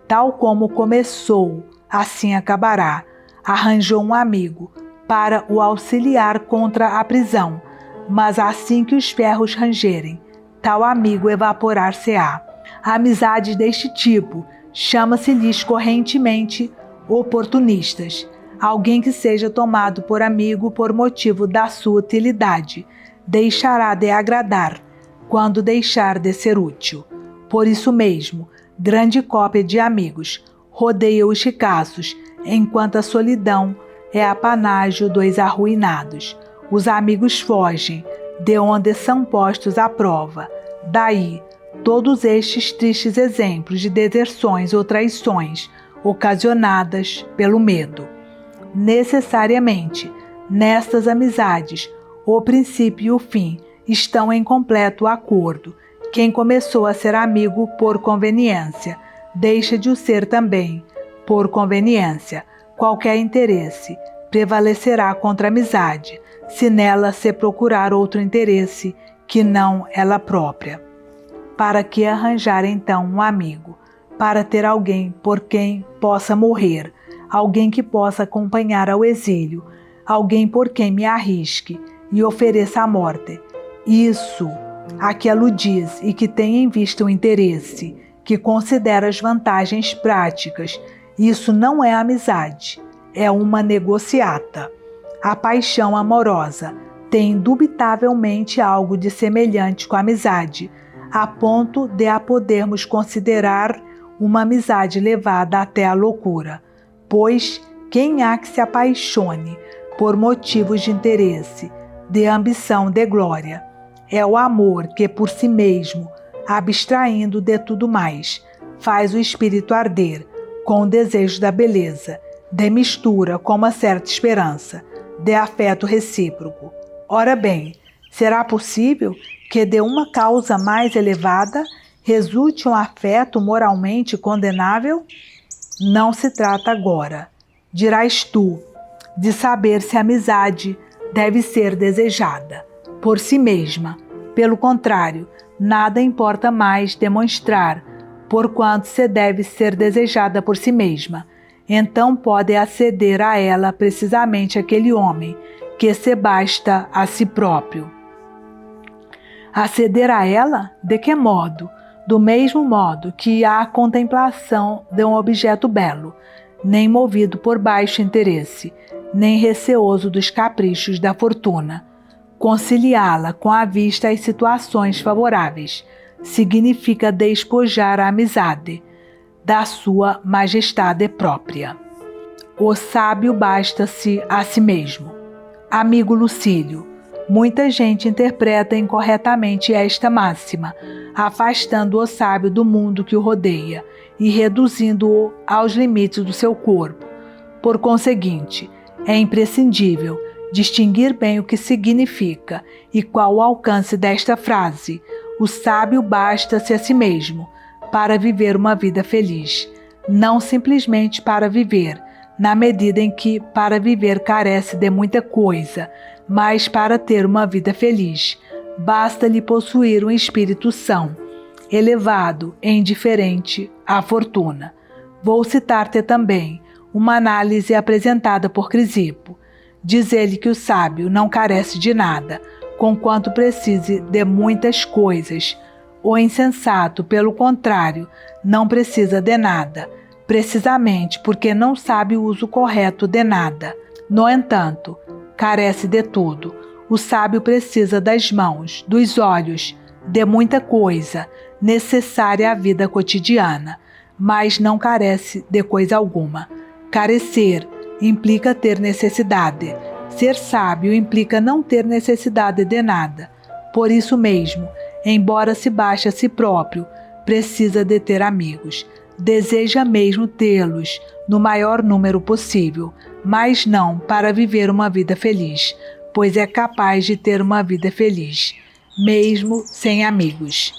Tal como começou, assim acabará. Arranjou um amigo para o auxiliar contra a prisão, mas assim que os ferros rangerem, tal amigo evaporar-se-á. Amizades deste tipo chama-se-lhes correntemente oportunistas. Alguém que seja tomado por amigo por motivo da sua utilidade deixará de agradar quando deixar de ser útil. Por isso mesmo, grande cópia de amigos rodeia os ricaços, enquanto a solidão é apanágio dos arruinados. Os amigos fogem de onde são postos à prova. Daí, todos estes tristes exemplos de deserções ou traições ocasionadas pelo medo. Necessariamente, nestas amizades, o princípio e o fim estão em completo acordo. Quem começou a ser amigo por conveniência, deixa de o ser também por conveniência. Qualquer interesse prevalecerá contra a amizade, se nela se procurar outro interesse que não ela própria. Para que arranjar então um amigo? Para ter alguém por quem possa morrer, alguém que possa acompanhar ao exílio, alguém por quem me arrisque e ofereça a morte. Isso a que aludiz e que tem em vista o interesse, que considera as vantagens práticas. Isso não é amizade, é uma negociata. A paixão amorosa tem indubitavelmente algo de semelhante com a amizade, a ponto de a podermos considerar uma amizade levada até a loucura. Pois quem há que se apaixone por motivos de interesse, de ambição, de glória? É o amor que por si mesmo, abstraindo de tudo mais, faz o espírito arder com o desejo da beleza, de mistura com uma certa esperança, de afeto recíproco. Ora bem, será possível que de uma causa mais elevada resulte um afeto moralmente condenável? Não se trata agora, dirás tu, de saber se a amizade deve ser desejada por si mesma. Pelo contrário, nada importa mais demonstrar porquanto se deve ser desejada por si mesma. Então pode aceder a ela precisamente aquele homem que se basta a si próprio. Aceder a ela? De que modo? Do mesmo modo que a contemplação de um objeto belo, nem movido por baixo interesse, nem receoso dos caprichos da fortuna. Conciliá-la com a vista às situações favoráveis significa despojar a amizade da sua majestade própria. O sábio basta-se a si mesmo. Amigo Lucílio, muita gente interpreta incorretamente esta máxima, afastando o sábio do mundo que o rodeia e reduzindo-o aos limites do seu corpo. Por conseguinte, é imprescindível distinguir bem o que significa e qual o alcance desta frase. O sábio basta-se a si mesmo para viver uma vida feliz, não simplesmente para viver, na medida em que para viver carece de muita coisa, mas para ter uma vida feliz. Basta-lhe possuir um espírito são, elevado e indiferente à fortuna. Vou citar-te também uma análise apresentada por Crisipo. Diz ele que o sábio não carece de nada, conquanto precise de muitas coisas. O insensato, pelo contrário, não precisa de nada, precisamente porque não sabe o uso correto de nada. No entanto, carece de tudo. O sábio precisa das mãos, dos olhos, de muita coisa necessária à vida cotidiana, mas não carece de coisa alguma. Carecer implica ter necessidade. Ser sábio implica não ter necessidade de nada. Por isso mesmo, embora se baixe a si próprio, precisa de ter amigos. Deseja mesmo tê-los no maior número possível, mas não para viver uma vida feliz, pois é capaz de ter uma vida feliz, mesmo sem amigos.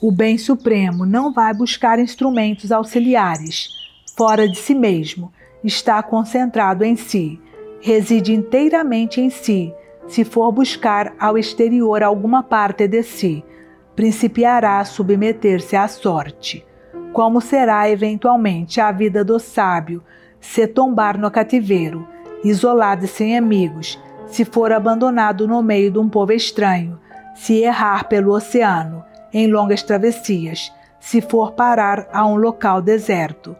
O bem supremo não vai buscar instrumentos auxiliares. Fora de si mesmo, está concentrado em si, reside inteiramente em si. Se for buscar ao exterior alguma parte de si, principiará a submeter-se à sorte. Como será eventualmente a vida do sábio se tombar no cativeiro, isolado e sem amigos, se for abandonado no meio de um povo estranho, se errar pelo oceano em longas travessias, se for parar a um local deserto?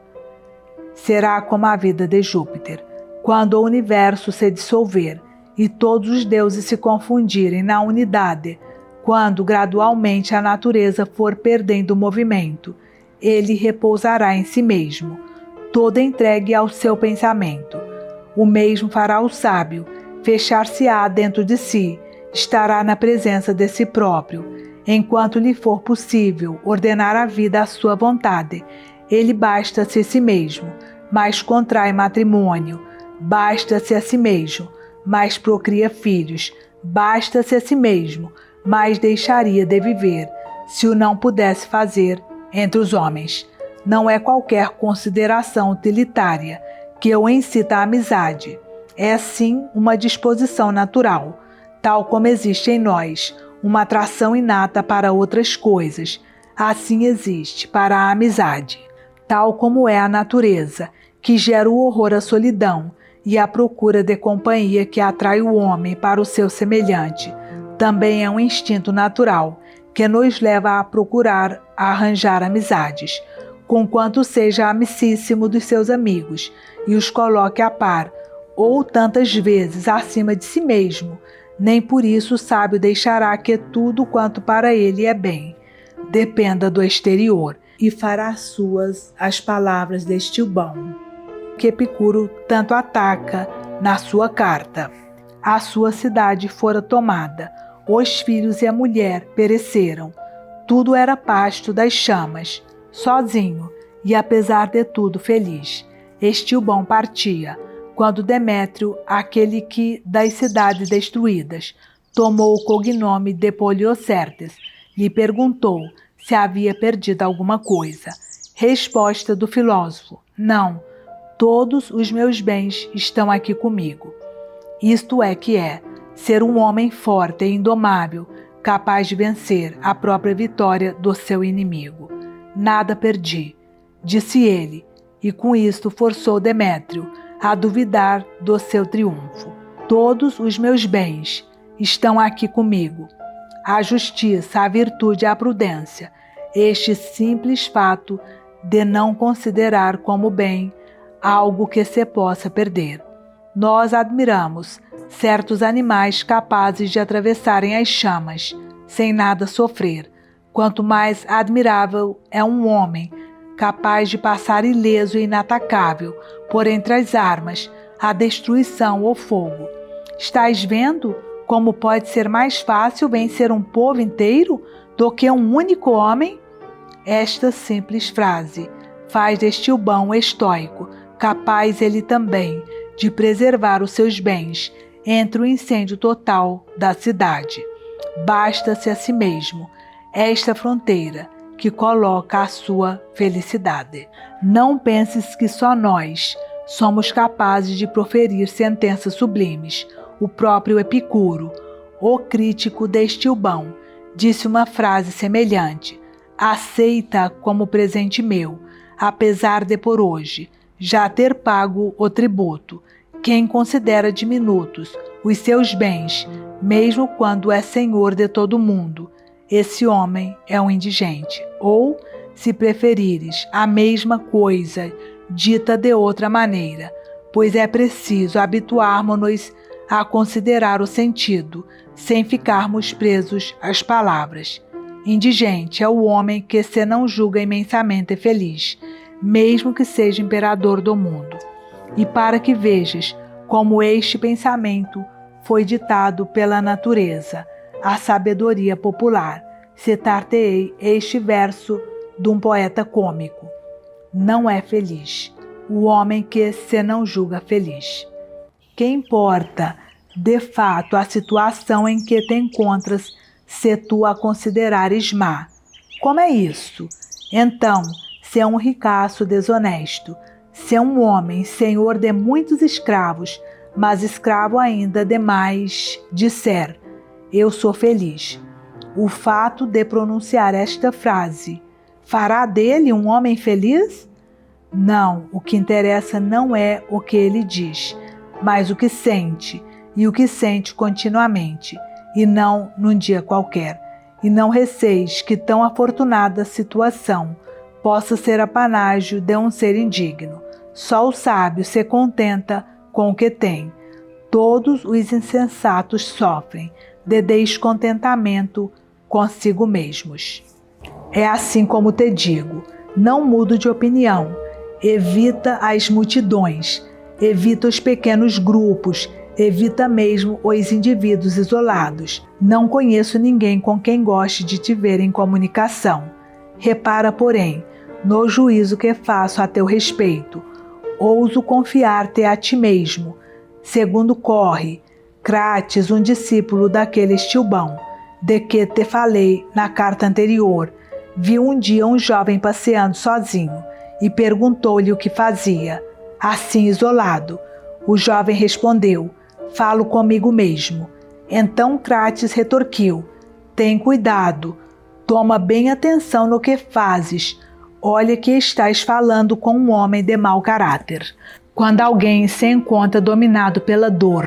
Será como a vida de Júpiter, quando o universo se dissolver e todos os deuses se confundirem na unidade, quando gradualmente a natureza for perdendo o movimento, ele repousará em si mesmo, todo entregue ao seu pensamento. O mesmo fará o sábio, fechar-se-á dentro de si, estará na presença de si próprio. Enquanto lhe for possível ordenar a vida à sua vontade, ele basta-se a si mesmo, mas contrai matrimônio, basta-se a si mesmo, mas procria filhos, basta-se a si mesmo, mas deixaria de viver, se o não pudesse fazer entre os homens. Não é qualquer consideração utilitária que o incita à amizade. É sim uma disposição natural, tal como existe em nós uma atração inata para outras coisas, assim existe para a amizade. Tal como é a natureza, que gera o horror à solidão e a procura de companhia que atrai o homem para o seu semelhante, também é um instinto natural que nos leva a procurar arranjar amizades, conquanto seja amicíssimo dos seus amigos e os coloque a par, ou tantas vezes acima de si mesmo. Nem por isso o sábio deixará que tudo quanto para ele é bem dependa do exterior, e fará suas as palavras de Estilbão, que Epicuro tanto ataca na sua carta. A sua cidade fora tomada, os filhos e a mulher pereceram, tudo era pasto das chamas. Sozinho, e apesar de tudo feliz, Estilbão partia, quando Demétrio, aquele que das cidades destruídas tomou o cognome de Poliocertes, lhe perguntou se havia perdido alguma coisa. Resposta do filósofo: não, todos os meus bens estão aqui comigo. Isto é que é ser um homem forte e indomável, capaz de vencer a própria vitória do seu inimigo. Nada perdi, disse ele, e com isto forçou Demétrio a duvidar do seu triunfo. Todos os meus bens estão aqui comigo. A justiça, a virtude e a prudência, este simples fato de não considerar como bem algo que se possa perder. Nós admiramos certos animais capazes de atravessarem as chamas sem nada sofrer. Quanto mais admirável é um homem capaz de passar ileso e inatacável por entre as armas, a destruição ou fogo. Estás vendo como pode ser mais fácil vencer um povo inteiro do que um único homem? Esta simples frase faz de Estilbão estoico, capaz ele também de preservar os seus bens entre o incêndio total da cidade. Basta-se a si mesmo esta fronteira que coloca a sua felicidade. Não penses que só nós somos capazes de proferir sentenças sublimes. O próprio Epicuro, o crítico de Estilbão, disse uma frase semelhante: aceita como presente meu, apesar de por hoje já ter pago o tributo. Quem considera diminutos os seus bens, mesmo quando é senhor de todo mundo, esse homem é um indigente. Ou, se preferires, a mesma coisa dita de outra maneira, pois é preciso habituarmos-nos a considerar o sentido, sem ficarmos presos às palavras. Indigente é o homem que se não julga imensamente feliz, mesmo que seja imperador do mundo. E para que vejas como este pensamento foi ditado pela natureza, a sabedoria popular, citar-te-ei este verso de um poeta cômico: não é feliz o homem que se não julga feliz. Que importa, de fato, a situação em que te encontras, se tu a considerares má? Como é isso? Então, se é um ricaço desonesto, se é um homem senhor de muitos escravos, mas escravo ainda demais, disser: eu sou feliz. O fato de pronunciar esta frase fará dele um homem feliz? Não, o que interessa não é o que ele diz, mas o que sente, e o que sente continuamente, e não num dia qualquer. E não receis que tão afortunada situação possa ser apanágio de um ser indigno. Só o sábio se contenta com o que tem. Todos os insensatos sofrem de descontentamento consigo mesmos. É assim como te digo, não mudo de opinião. Evita as multidões, evita os pequenos grupos, evita mesmo os indivíduos isolados. Não conheço ninguém com quem goste de te ver em comunicação. Repara, porém, no juízo que faço a teu respeito. Ouso confiar-te a ti mesmo. Segundo corre, Crates, um discípulo daquele Estilbão, de que te falei na carta anterior, viu um dia um jovem passeando sozinho e perguntou-lhe o que fazia, assim isolado. O jovem respondeu: falo comigo mesmo. Então Crates retorquiu: tem cuidado, toma bem atenção no que fazes, olha que estás falando com um homem de mau caráter. Quando alguém se encontra dominado pela dor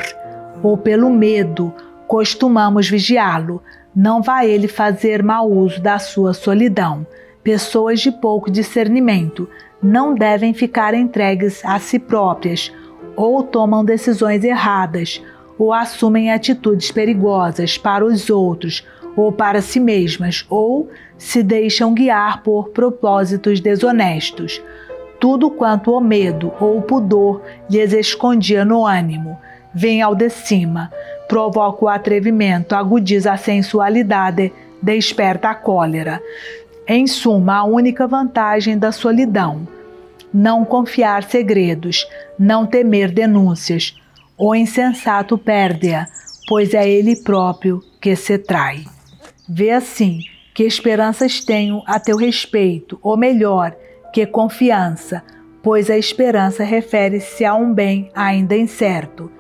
ou pelo medo, costumamos vigiá-lo. Não vai ele fazer mau uso da sua solidão. Pessoas de pouco discernimento não devem ficar entregues a si próprias, ou tomam decisões erradas, ou assumem atitudes perigosas para os outros ou para si mesmas, ou se deixam guiar por propósitos desonestos. Tudo quanto o medo ou o pudor lhes escondia no ânimo vem ao de cima, provoca o atrevimento, agudiza a sensualidade, desperta a cólera. Em suma, a única vantagem da solidão: não confiar segredos, não temer denúncias. O insensato perde-a, pois é ele próprio que se trai. Vê assim que esperanças tenho a teu respeito, ou melhor, que confiança, pois a esperança refere-se a um bem ainda incerto.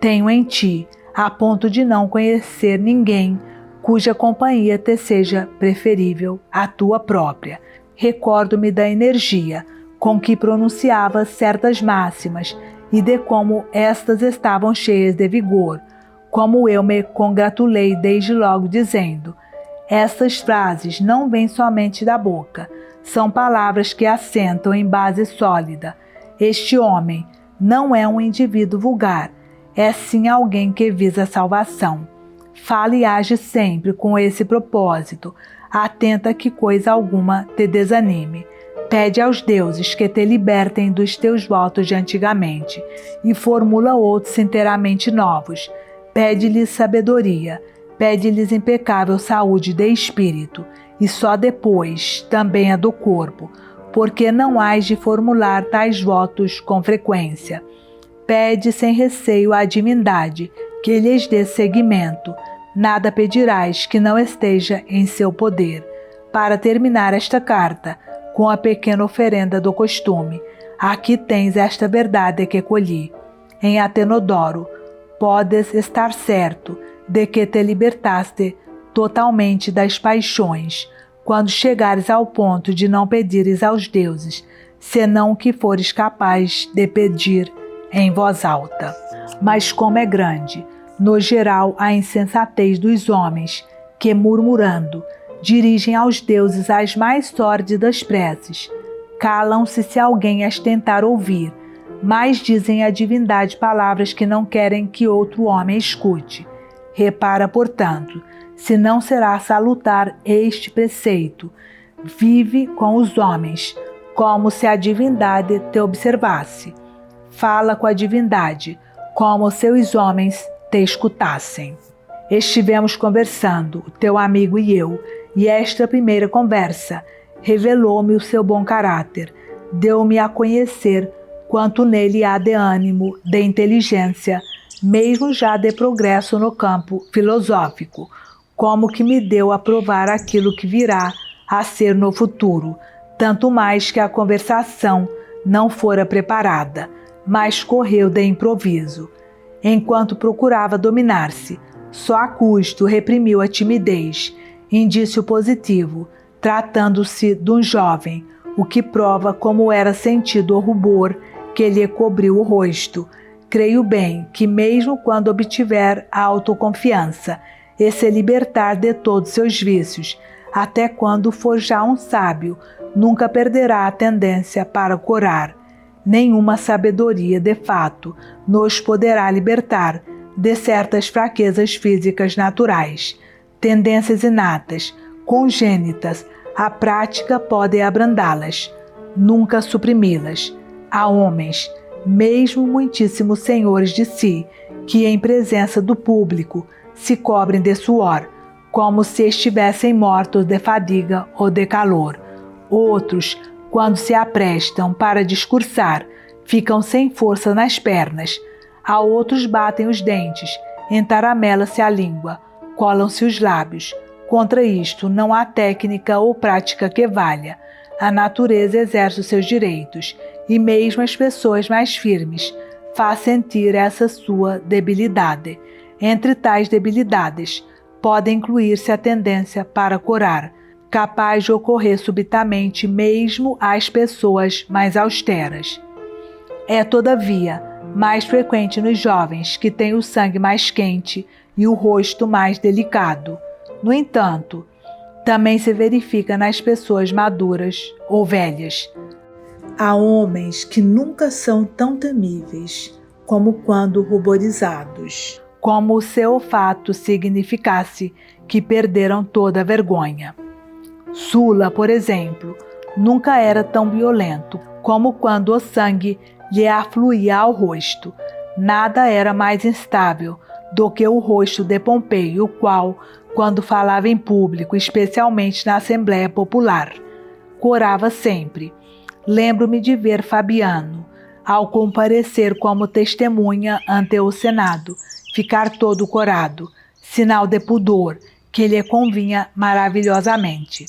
Tenho em ti, a ponto de não conhecer ninguém cuja companhia te seja preferível à tua própria. Recordo-me da energia com que pronunciava certas máximas e de como estas estavam cheias de vigor, como eu me congratulei desde logo dizendo: estas frases não vêm somente da boca, são palavras que assentam em base sólida. Este homem não é um indivíduo vulgar, é sim alguém que visa a salvação. Fala e age sempre com esse propósito, atenta que coisa alguma te desanime. Pede aos deuses que te libertem dos teus votos de antigamente e formula outros inteiramente novos. Pede-lhes sabedoria, pede-lhes impecável saúde de espírito e só depois também a do corpo, porque não hás de formular tais votos com frequência. Pede sem receio à divindade que lhes dê seguimento. Nada pedirás que não esteja em seu poder. Para terminar esta carta, com a pequena oferenda do costume, aqui tens esta verdade que colhi. Em Atenodoro, podes estar certo de que te libertaste totalmente das paixões, quando chegares ao ponto de não pedires aos deuses senão o que fores capaz de pedir em voz alta. Mas como é grande, no geral, a insensatez dos homens, que, murmurando, dirigem aos deuses as mais sórdidas preces. Calam-se se alguém as tentar ouvir, mas dizem à divindade palavras que não querem que outro homem escute. Repara, portanto, se não será salutar este preceito: vive com os homens, como se a divindade te observasse. Fala com a divindade, como se os homens te escutassem. Estivemos conversando, teu amigo e eu, e esta primeira conversa revelou-me o seu bom caráter, deu-me a conhecer quanto nele há de ânimo, de inteligência, mesmo já de progresso no campo filosófico, como que me deu a provar aquilo que virá a ser no futuro, tanto mais que a conversação não fora preparada, mas correu de improviso. Enquanto procurava dominar-se, só a custo reprimiu a timidez, indício positivo, tratando-se de um jovem, o que prova como era sentido o rubor que lhe cobriu o rosto. Creio bem que mesmo quando obtiver a autoconfiança e se libertar de todos seus vícios, até quando for já um sábio, nunca perderá a tendência para corar. Nenhuma sabedoria de fato nos poderá libertar de certas fraquezas físicas naturais, tendências inatas, congênitas. A prática pode abrandá-las, nunca suprimi-las. Há homens, mesmo muitíssimos senhores de si, que em presença do público se cobrem de suor, como se estivessem mortos de fadiga ou de calor. Outros, quando se aprestam para discursar, ficam sem força nas pernas. A outros batem os dentes, entaramela-se a língua, colam-se os lábios. Contra isto não há técnica ou prática que valha. A natureza exerce os seus direitos, e mesmo as pessoas mais firmes faz sentir essa sua debilidade. Entre tais debilidades, pode incluir-se a tendência para corar, capaz de ocorrer subitamente mesmo às pessoas mais austeras. É, todavia, mais frequente nos jovens que têm o sangue mais quente e o rosto mais delicado. No entanto, também se verifica nas pessoas maduras ou velhas. Há homens que nunca são tão temíveis como quando ruborizados, como se o fato significasse que perderam toda a vergonha. Sula, por exemplo, nunca era tão violento como quando o sangue lhe afluía ao rosto. Nada era mais instável do que o rosto de Pompeio, o qual, quando falava em público, especialmente na Assembleia Popular, corava sempre. Lembro-me de ver Fabiano, ao comparecer como testemunha ante o Senado, ficar todo corado, sinal de pudor que lhe convinha maravilhosamente.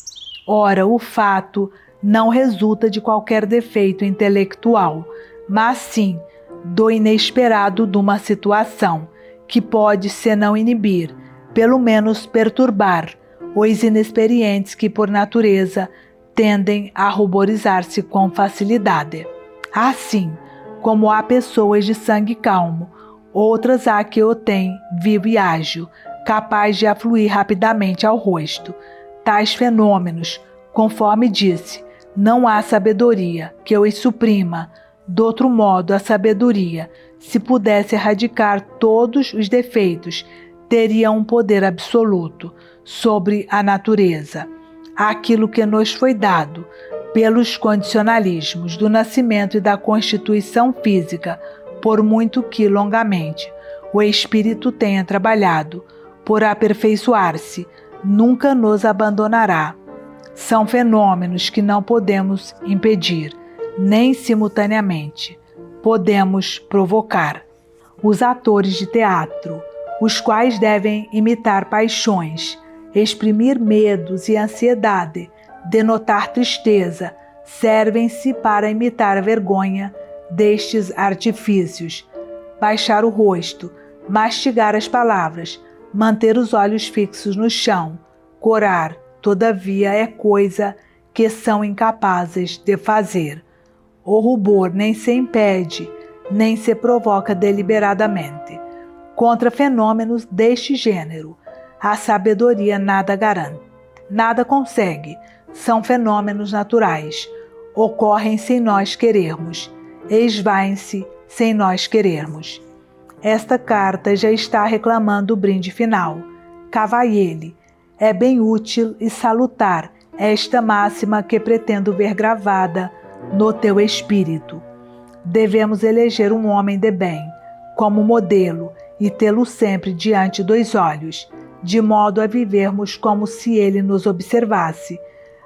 Ora, o fato não resulta de qualquer defeito intelectual, mas sim do inesperado de uma situação que pode, se não inibir, pelo menos perturbar os inexperientes que, por natureza, tendem a ruborizar-se com facilidade. Assim como há pessoas de sangue calmo, outras há que o têm vivo e ágil, capaz de afluir rapidamente ao rosto. Tais fenômenos, conforme disse, não há sabedoria que os suprima. De outro modo, a sabedoria, se pudesse erradicar todos os defeitos, teria um poder absoluto sobre a natureza. Aquilo que nos foi dado pelos condicionalismos do nascimento e da constituição física, por muito que longamente o espírito tenha trabalhado por aperfeiçoar-se, nunca nos abandonará. São fenômenos que não podemos impedir, nem simultaneamente podemos provocar. Os atores de teatro, os quais devem imitar paixões, exprimir medos e ansiedade, denotar tristeza, servem-se para imitar a vergonha destes artifícios, baixar o rosto, mastigar as palavras, manter os olhos fixos no chão. Corar, todavia, é coisa que são incapazes de fazer. O rubor nem se impede, nem se provoca deliberadamente. Contra fenômenos deste gênero, a sabedoria nada garante, nada consegue. São fenômenos naturais. Ocorrem sem nós querermos, esvaem-se sem nós querermos. Esta carta já está reclamando o brinde final. Cavaiele, é bem útil e salutar esta máxima que pretendo ver gravada no teu espírito. Devemos eleger um homem de bem como modelo e tê-lo sempre diante dos olhos, de modo a vivermos como se ele nos observasse,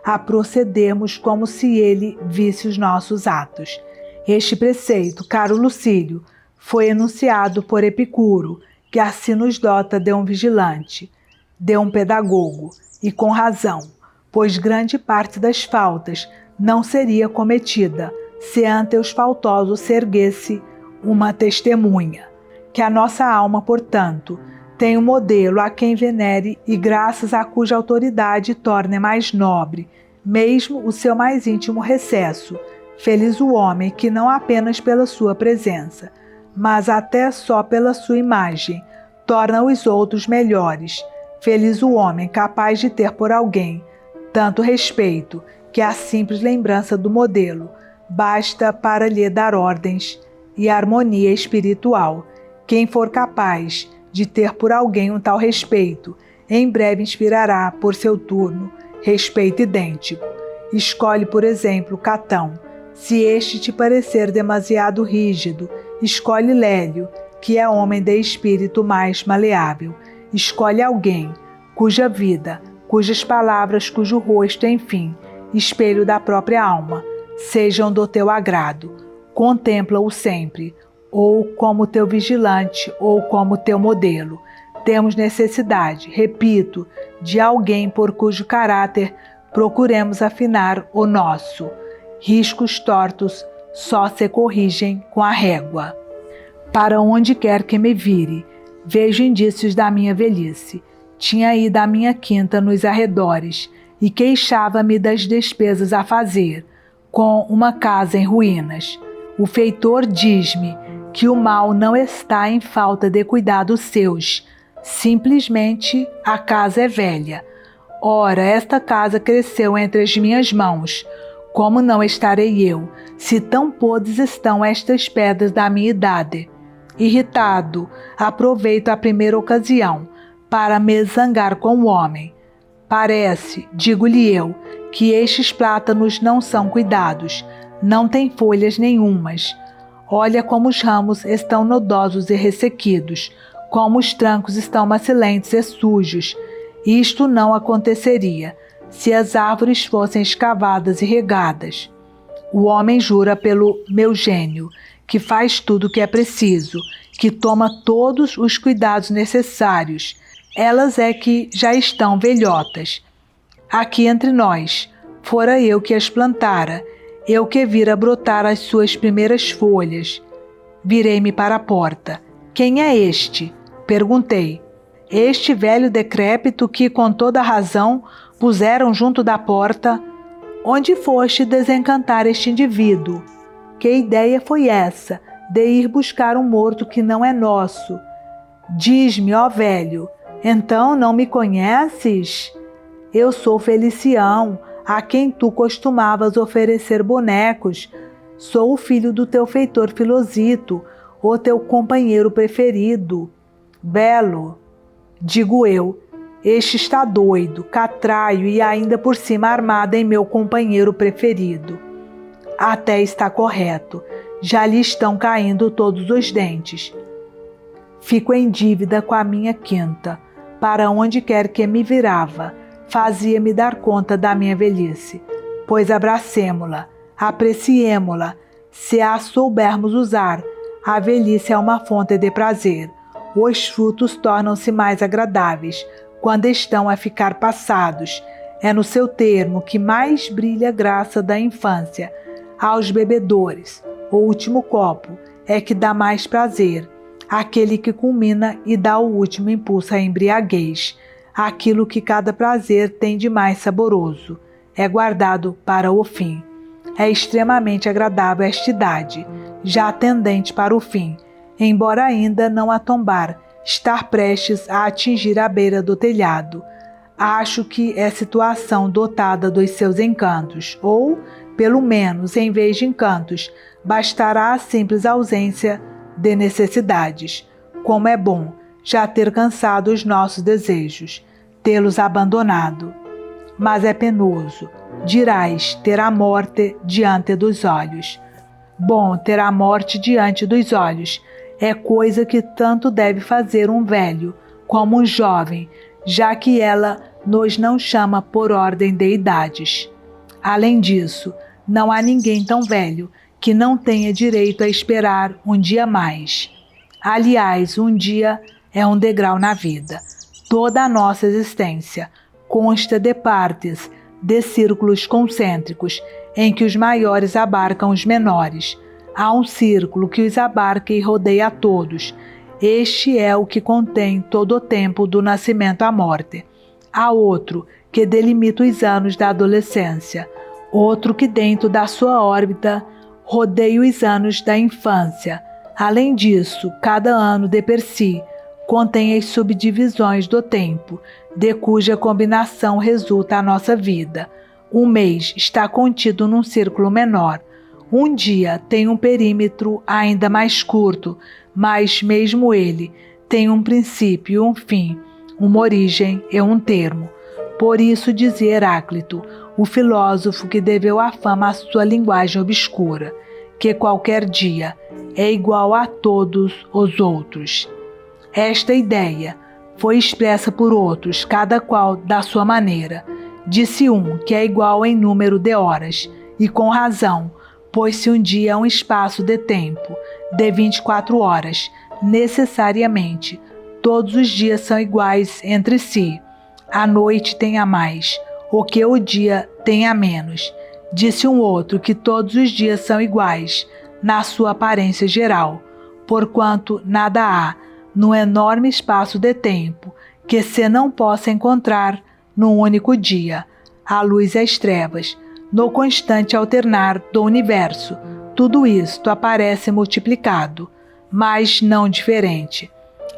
a procedermos como se ele visse os nossos atos. Este preceito, caro Lucílio, foi enunciado por Epicuro, que assim nos dota de um vigilante, de um pedagogo, e com razão, pois grande parte das faltas não seria cometida se ante os faltosos se erguesse uma testemunha. Que a nossa alma, portanto, tenha um modelo a quem venere e graças a cuja autoridade torne mais nobre, mesmo o seu mais íntimo recesso. Feliz o homem que não apenas pela sua presença, mas até só pela sua imagem, torna os outros melhores. Feliz o homem capaz de ter por alguém tanto respeito que a simples lembrança do modelo basta para lhe dar ordens e harmonia espiritual. Quem for capaz de ter por alguém um tal respeito, em breve inspirará, por seu turno, respeito idêntico. Escolhe, por exemplo, Catão. Se este te parecer demasiado rígido, escolhe Lélio, que é homem de espírito mais maleável. Escolhe alguém cuja vida, cujas palavras, cujo rosto, enfim, espelho da própria alma, sejam do teu agrado. Contempla-o sempre, ou como teu vigilante, ou como teu modelo. Temos necessidade, repito, de alguém por cujo caráter procuremos afinar o nosso. Riscos tortos só se corrigem com a régua. Para onde quer que me vire, vejo indícios da minha velhice. Tinha ido à minha quinta nos arredores e queixava-me das despesas a fazer, com uma casa em ruínas. O feitor diz-me que o mal não está em falta de cuidados seus, simplesmente a casa é velha. Ora, esta casa cresceu entre as minhas mãos. Como não estarei eu, se tão podres estão estas pedras da minha idade? Irritado, aproveito a primeira ocasião para me zangar com o homem. Parece, digo-lhe eu, que estes plátanos não são cuidados, não têm folhas nenhumas. Olha como os ramos estão nodosos e ressequidos, como os trancos estão macilentes e sujos. Isto não aconteceria se as árvores fossem escavadas e regadas. O homem jura pelo meu gênio, que faz tudo o que é preciso, que toma todos os cuidados necessários. Elas é que já estão velhotas. Aqui entre nós, fora eu que as plantara, eu que vira brotar as suas primeiras folhas. Virei-me para a porta. Quem é este? Perguntei. Este velho decrépito que, com toda razão, puseram junto da porta. Onde foste desencantar este indivíduo? Que ideia foi essa, de ir buscar um morto que não é nosso? Diz-me, ó velho, então não me conheces? Eu sou Felicião, a quem tu costumavas oferecer bonecos. Sou o filho do teu feitor Filosito, o teu companheiro preferido. Belo, digo eu, este está doido, catraio e ainda por cima armado em meu companheiro preferido. Até está correto, já lhe estão caindo todos os dentes. Fico em dívida com a minha quinta, para onde quer que me virava, fazia-me dar conta da minha velhice, pois abracemo-la, apreciemo-la, se a soubermos usar. A velhice é uma fonte de prazer. Os frutos tornam-se mais agradáveis quando estão a ficar passados. É no seu termo que mais brilha a graça da infância. Aos bebedores, o último copo é que dá mais prazer, aquele que culmina e dá o último impulso à embriaguez. Aquilo que cada prazer tem de mais saboroso é guardado para o fim. é extremamente agradável a esta idade, já tendente para o fim, embora ainda não a tombar, estar prestes a atingir a beira do telhado. Acho que é situação dotada dos seus encantos, ou, pelo menos, em vez de encantos, bastará a simples ausência de necessidades. Como é bom já ter cansado os nossos desejos, tê-los abandonado. Mas é penoso, dirás, ter a morte diante dos olhos. Bom, ter a morte diante dos olhos é coisa que tanto deve fazer um velho como um jovem, já que ela nos não chama por ordem de idades. Além disso, não há ninguém tão velho que não tenha direito a esperar um dia mais. Aliás, um dia é um degrau na vida. Toda a nossa existência consta de partes, de círculos concêntricos, em que os maiores abarcam os menores. Há um círculo que os abarca e rodeia a todos. Este é o que contém todo o tempo do nascimento à morte. Há outro que delimita os anos da adolescência, outro que dentro da sua órbita rodeia os anos da infância. Além disso, cada ano de per si contém as subdivisões do tempo, de cuja combinação resulta a nossa vida. Um mês está contido num círculo menor. Um dia tem um perímetro ainda mais curto, mas mesmo ele tem um princípio e um fim, uma origem e um termo. Por isso dizia Heráclito, o filósofo que deveu a fama à sua linguagem obscura, que qualquer dia é igual a todos os outros. Esta ideia foi expressa por outros, cada qual da sua maneira. Disse um que é igual em número de horas, e com razão, pois se um dia é um espaço de tempo de 24 horas, necessariamente, todos os dias são iguais entre si. A noite tem a mais, o que o dia tem a menos. Disse um outro que todos os dias são iguais, na sua aparência geral, porquanto nada há, num enorme espaço de tempo, que se não possa encontrar num único dia, a luz e as trevas, no constante alternar do universo. Tudo isto aparece multiplicado, mas não diferente,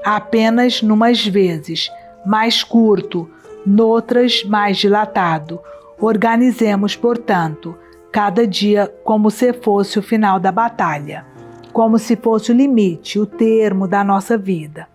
apenas numas vezes, mais curto, noutras mais dilatado. Organizemos, portanto, cada dia como se fosse o final da batalha, como se fosse o limite, o termo da nossa vida.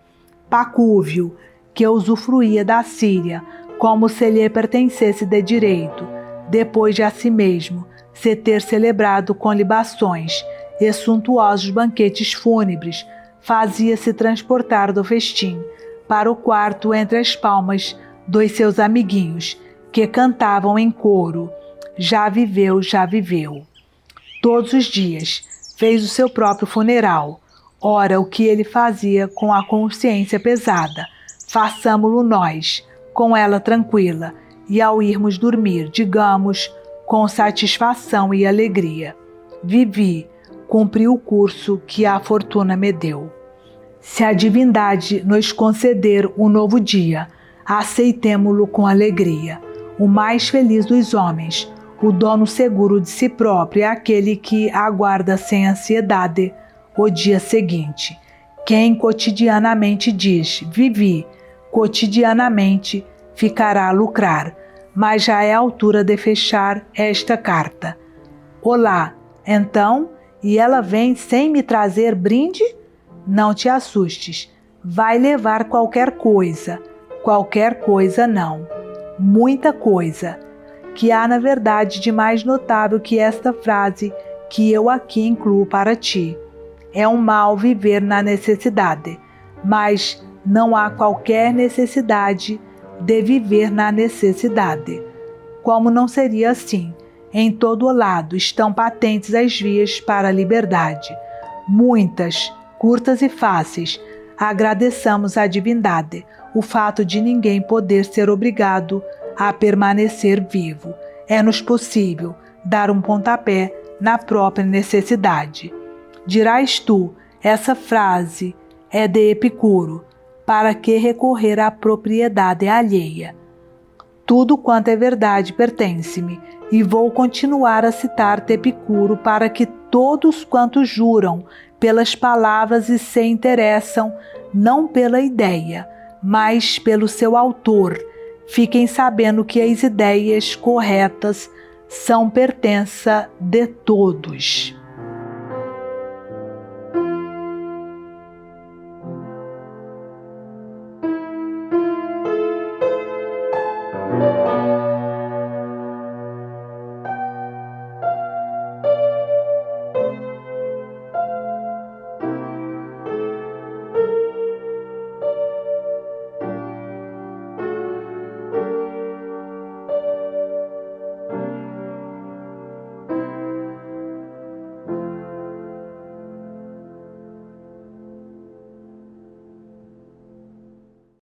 Pacúvio, que usufruía da Síria, como se lhe pertencesse de direito, depois de a si mesmo se ter celebrado com libações e suntuosos banquetes fúnebres, fazia-se transportar do festim para o quarto entre as palmas dos seus amiguinhos, que cantavam em coro, já viveu, já viveu. Todos os dias fez o seu próprio funeral. Ora, o que ele fazia com a consciência pesada, façamo-lo nós, com ela tranquila, e ao irmos dormir, digamos, com satisfação e alegria. Vivi, cumpri o curso que a fortuna me deu. Se a divindade nos conceder um novo dia, aceitemo-lo com alegria. O mais feliz dos homens, o dono seguro de si próprio, é aquele que aguarda sem ansiedade o dia seguinte. Quem cotidianamente diz, vivi, cotidianamente ficará a lucrar, mas já é a altura de fechar esta carta. Olá, então, e ela vem sem me trazer brinde? Não te assustes, vai levar qualquer coisa não, muita coisa, que há na verdade de mais notável que esta frase que eu aqui incluo para ti. É um mal viver na necessidade, mas não há qualquer necessidade de viver na necessidade. Como não seria assim? Em todo o lado estão patentes as vias para a liberdade. Muitas, curtas e fáceis. Agradeçamos à divindade o fato de ninguém poder ser obrigado a permanecer vivo. É-nos possível dar um pontapé na própria necessidade. Dirás tu, essa frase é de Epicuro, para que recorrer à propriedade alheia? Tudo quanto é verdade pertence-me, e vou continuar a citar-te, Epicuro, para que todos quantos juram pelas palavras e se interessam, não pela ideia, mas pelo seu autor, fiquem sabendo que as ideias corretas são pertença de todos.